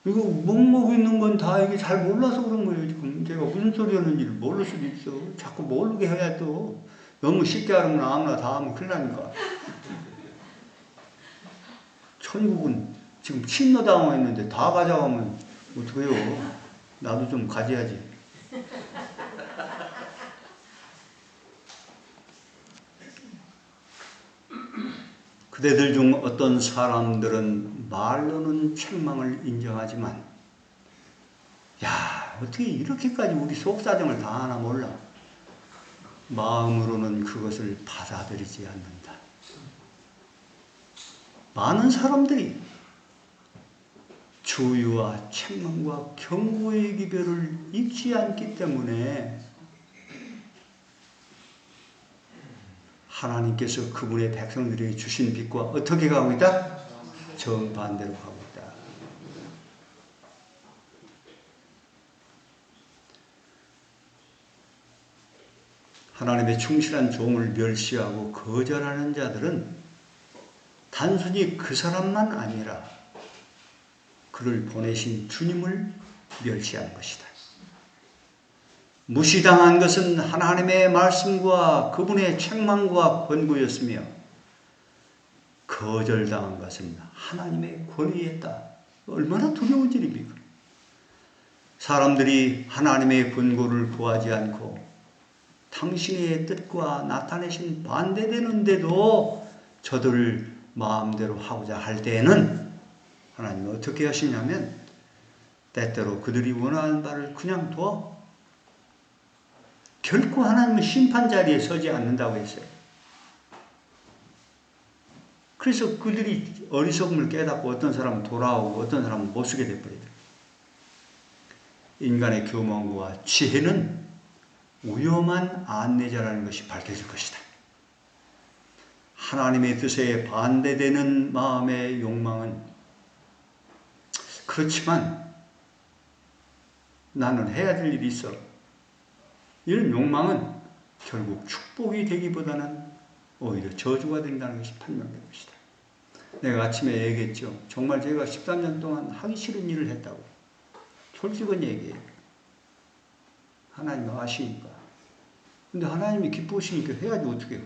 이거 먹고 있는 건 다 이게 잘 몰라서 그런 거예요, 지금. 제가 무슨 소리 하는지를 모를 수도 있어. 자꾸 모르게 해야 또. 너무 쉽게 하면 아무나 다 하면 큰일 나니까. 천국은 지금 침노당했는데 다 가져가면 어떡해요. 나도 좀 가져야지. 그대들 중 어떤 사람들은 말로는 책망을 인정하지만 야, 어떻게 이렇게까지 우리 속사정을 다 하나 몰라. 마음으로는 그것을 받아들이지 않는다. 많은 사람들이 주의와 책망과 경고의 기별을 잊지 않기 때문에 하나님께서 그분의 백성들에게 주신 빛과 어떻게 가고 있다? 정반대로 가고 있다. 하나님의 충실한 종을 멸시하고 거절하는 자들은 단순히 그 사람만 아니라 그를 보내신 주님을 멸시한 것이다. 무시당한 것은 하나님의 말씀과 그분의 책망과 권고였으며 거절당한 것은 하나님의 권위였다. 얼마나 두려운 일입니까? 사람들이 하나님의 권고를 구하지 않고 당신의 뜻과 나타내신 반대되는데도 저들을 마음대로 하고자 할 때에는 하나님은 어떻게 하시냐면 때때로 그들이 원하는 바를 그냥 둬. 결코 하나님은 심판 자리에 서지 않는다고 했어요. 그래서 그들이 어리석음을 깨닫고 어떤 사람은 돌아오고 어떤 사람은 못 쓰게 돼버리더라고요. 인간의 교만과 지혜는 위험한 안내자라는 것이 밝혀질 것이다. 하나님의 뜻에 반대되는 마음의 욕망은 그렇지만 나는 해야 될 일이 있어. 이런 욕망은 결국 축복이 되기보다는 오히려 저주가 된다는 것이 판명된 것이다. 내가 아침에 얘기했죠. 정말 제가 13년 동안 하기 싫은 일을 했다고. 솔직한 얘기예요. 하나님 아시니까. 근데 하나님이 기쁘시니까 해야지 어떻게 해요.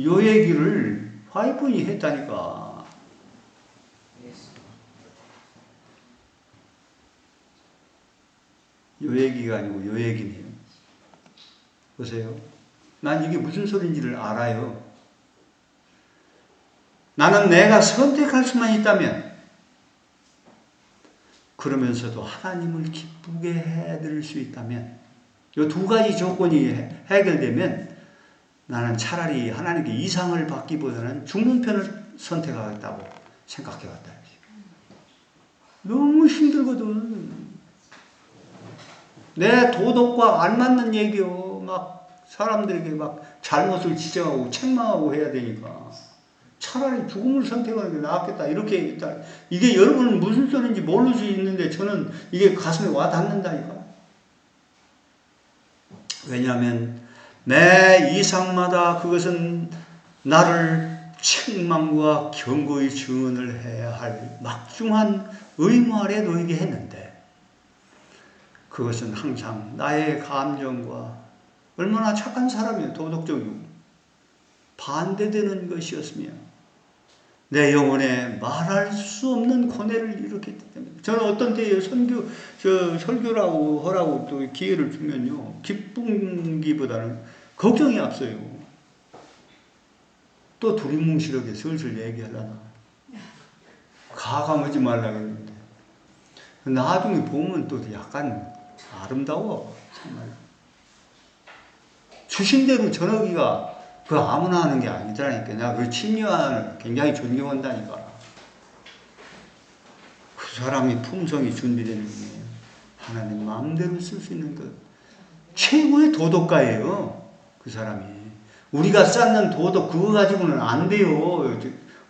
요 얘기를 와이프이 했다니까. 요 얘기가 아니고 요 얘기네요. 보세요. 난 이게 무슨 소리인지를 알아요. 나는 내가 선택할 수만 있다면 그러면서도 하나님을 기쁘게 해드릴 수 있다면 이 두 가지 조건이 해결되면 나는 차라리 하나님께 이상을 받기보다는 죽는 편을 선택하겠다고 생각해왔다. 너무 힘들거든. 내 도덕과 안 맞는 얘기요. 막 사람들에게 막 잘못을 지적하고 책망하고 해야 되니까 차라리 죽음을 선택하는 게 낫겠다. 이렇게 얘기했다. 이게 여러분은 무슨 소리인지 모를 수 있는데 저는 이게 가슴에 와 닿는다니까. 왜냐하면 매 이상마다 그것은 나를 책망과 경고의 증언을 해야 할 막중한 의무 아래 놓이게 했는데 그것은 항상 나의 감정과 얼마나 착한 사람이요. 도덕적이고 반대되는 것이었으며 내 영혼에 말할 수 없는 고뇌를 일으켰기 때문에 저는 어떤 때에 설교라고 하라고 또 기회를 주면요. 기쁨기보다는 걱정이 앞서요. 또 두리뭉실하게 슬슬 얘기하려나. 가감하지 말라고 했는데 나중에 보면 또 약간 아름다워. 정말. 주신 대로 전하기가 그 아무나 하는 게 아니더라니까. 내가 그 친유한을 굉장히 존경한다니까. 그 사람이 품성이 준비되는 거예요. 하나님 마음대로 쓸 수 있는 것. 최고의 도덕가예요. 그 사람이. 우리가 쌓는 도덕 그거 가지고는 안 돼요.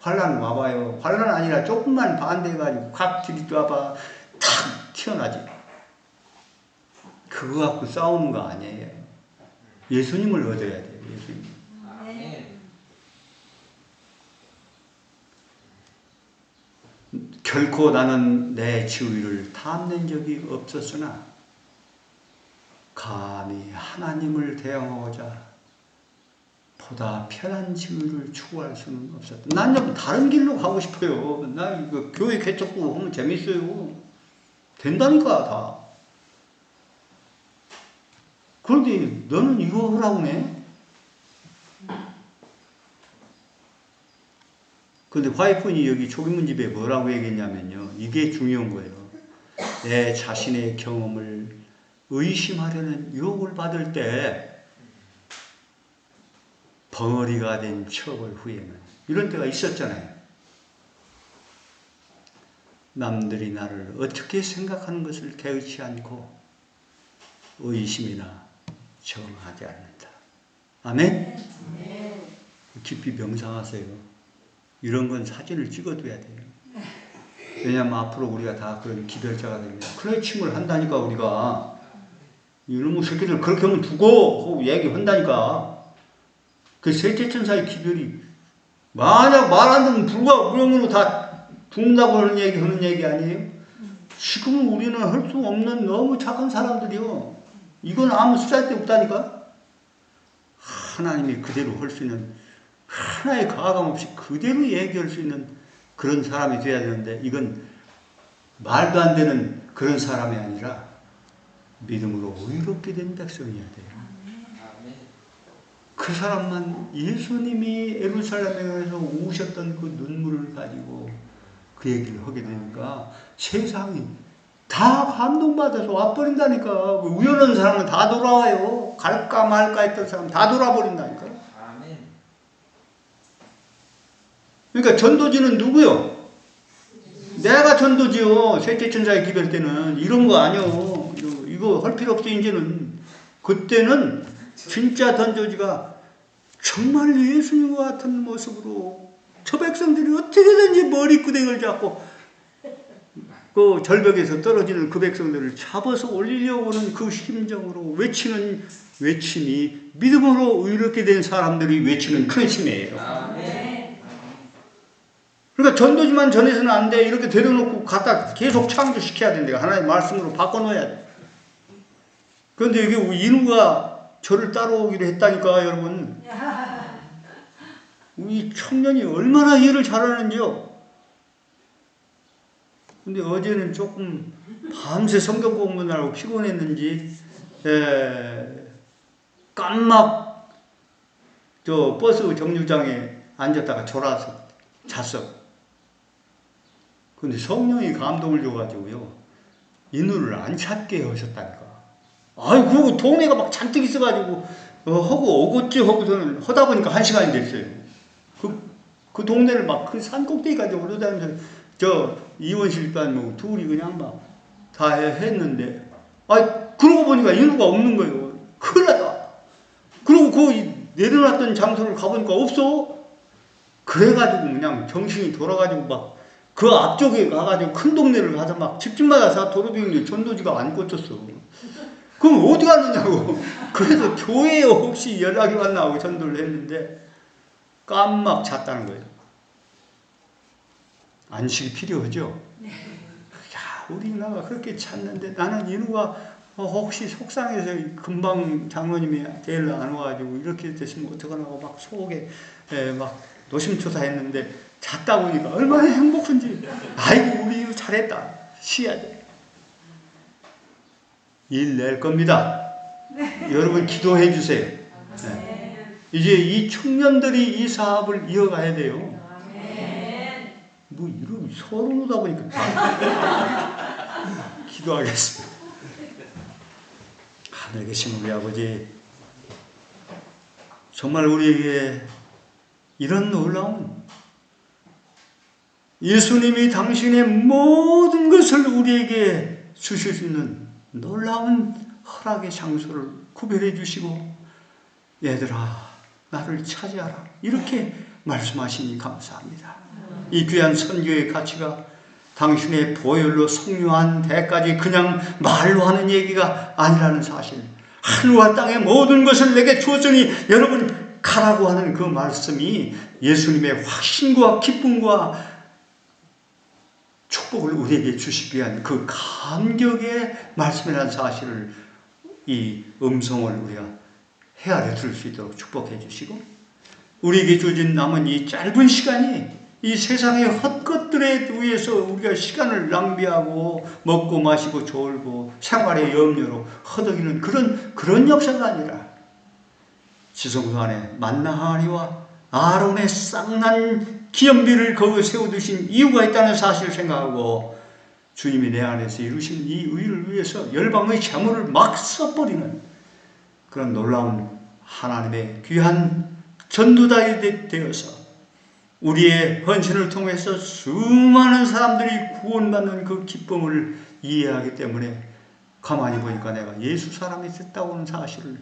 환란 와봐요. 환란 아니라 조금만 반대해가지고 각 들이와봐 탁 튀어나지. 그거 갖고 싸우는 거 아니에요. 예수님을 얻어야 돼요. 예수님. 결코 나는 내 지위를 탐낸 적이 없었으나 감히 하나님을 대항하고자 보다 편한 지위를 추구할 수는 없었다. 난 좀 다른 길로 가고 싶어요. 나 이거 교회 개척부 하면 재밌어요. 된다니까 다. 그런데 너는 이거 하라고 해? 근데 와이프는 여기 초기문집에 뭐라고 얘기했냐면요. 이게 중요한 거예요. 내 자신의 경험을 의심하려는 유혹을 받을 때 벙어리가 된 처벌 후에는 이런 때가 있었잖아요. 남들이 나를 어떻게 생각하는 것을 개의치 않고 의심이나 정하지 않는다. 아멘? 깊이 명상하세요. 이런 건 사진을 찍어둬야 돼요. 왜냐하면 앞으로 우리가 다 그런 기별자가 됩니다. 클래칭을 한다니까 우리가. 이놈의 새끼들 그렇게 하면 두고 하고 얘기한다니까. 그 셋째 천사의 기별이 만약 말 안 듣는 불과 우령으로 다 죽는다고 하는 얘기 아니에요? 지금은 우리는 할 수 없는 너무 착한 사람들이요. 이건 아무 수잘데 없다니까. 하나님이 그대로 할 수 있는 하나의 가감 없이 그대로 얘기할 수 있는 그런 사람이 돼야 되는데 이건 말도 안 되는 그런 사람이 아니라 믿음으로 의롭게 된 백성이어야 돼요. 그 사람만 예수님이 예루살렘에서 우셨던 그 눈물을 가지고 그 얘기를 하게 되니까 세상이 다 감동받아서 와버린다니까. 우연한 사람은 다 돌아와요. 갈까 말까 했던 사람 다 돌아버린다니까. 그러니까 전도지는 누구요? 내가 전도지요. 셋째 천사의 기별 때는 이런 거 아니요. 이거 할 필요 없어. 이제는 그때는 진짜 전도지가 정말 예수님과 같은 모습으로 저 백성들이 어떻게든지 머리끄댕이를 잡고 그 절벽에서 떨어지는 그 백성들을 잡아서 올리려고 하는 그 심정으로 외치는 외침이 믿음으로 의롭게 된 사람들이 외치는 큰 힘이에요. 그러니까 전도지만 전해서는 안 돼. 이렇게 데려놓고 갖다 계속 창조시켜야 된다. 하나님의 말씀으로 바꿔놓아야 돼. 그런데 이게 인우가 저를 따라오기로 했다니까, 여러분. 우리 청년이 얼마나 일을 잘하는지요. 근데 어제는 조금 밤새 성경 공부하고 피곤했는지 깜막 저 버스 정류장에 앉았다가 졸아서 잤어. 근데 성령이 감동을 줘가지고요 인우를 안 찾게 하셨다니까. 아이 그리고 동네가 막 잔뜩 있어가지고 하고 오겠지 하고서는 하다 보니까 1시간이 됐어요. 그 동네를 막 그 산 꼭대기까지 올라다니면서 저 이원실반 뭐 둘이 그냥 막 다 했는데 그러고 보니까 인우가 없는 거예요. 큰일 났다. 그리고 그 내려놨던 장소를 가보니까 없어. 그래가지고 그냥 정신이 돌아가지고 막 그 앞쪽에 가가지고 큰 동네를 가서 막 집집마다 다 도로비행기 전도지가 안 꽂혔어. 그럼 어디 갔느냐고. 그래서 교회에 혹시 연락이 왔나 하고 전도를 했는데 깜막 잤다는 거예요. 안식이 필요하죠? 야, 우리나라가 그렇게 잤는데 나는 인우가 혹시 속상해서 금방 장로님이 데리러 안 와가지고 이렇게 됐으면 어떡하나 막 속에 막 노심초사했는데 잤다 보니까 얼마나 행복한지. 아이고 우리 이거 잘했다. 쉬어야 돼. 일 낼 겁니다. 여러분 기도해 주세요. 네. 이제 이 청년들이 이 사업을 이어가야 돼요. 뭐 이런 서로 오다 보니까 기도하겠습니다. 하늘에 계신 우리 아버지, 정말 우리에게 이런 놀라운 예수님이 당신의 모든 것을 우리에게 주실 수 있는 놀라운 허락의 장소를 구별해 주시고 얘들아 나를 차지하라 이렇게 말씀하시니 감사합니다. 이 귀한 선교의 가치가 당신의 보혈로 성료한 데까지 그냥 말로 하는 얘기가 아니라는 사실, 하늘과 땅의 모든 것을 내게 주었으니 여러분 가라고 하는 그 말씀이 예수님의 확신과 기쁨과 축복을 우리에게 주시기 위한 그 감격의 말씀이라는 사실을, 이 음성을 우리가 헤아려 들을 수 있도록 축복해 주시고, 우리에게 주어진 남은 이 짧은 시간이 이 세상의 헛것들에 의해서 우리가 시간을 낭비하고 먹고 마시고 졸고 생활의 염려로 허덕이는 그런 역사가 아니라 지성소 안에 만나 항아리와 아론의 쌍난 기념비를 거기에 세워두신 이유가 있다는 사실을 생각하고 주님이 내 안에서 이루신 이 의를 위해서 열방의 재물을 막 써버리는 그런 놀라운 하나님의 귀한 전도자이 되어서 우리의 헌신을 통해서 수많은 사람들이 구원받는 그 기쁨을 이해하기 때문에 가만히 보니까 내가 예수 사람이 됐다고 하는 사실을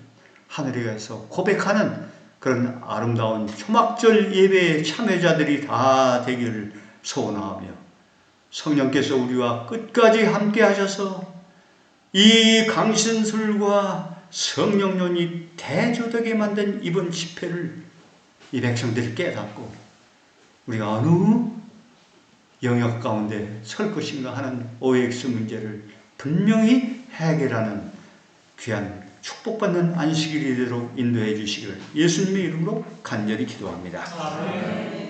하늘에 가서 고백하는 그런 아름다운 초막절 예배의 참여자들이 다 되기를 소원하며, 성령께서 우리와 끝까지 함께 하셔서 이 강신술과 성령론이 대조되게 만든 이번 집회를 이 백성들이 깨닫고 우리가 어느 영역 가운데 설 것인가 하는 OX 문제를 분명히 해결하는 귀한 축복받는 안식일이 되도록 인도해 주시기를 예수님의 이름으로 간절히 기도합니다. 아멘.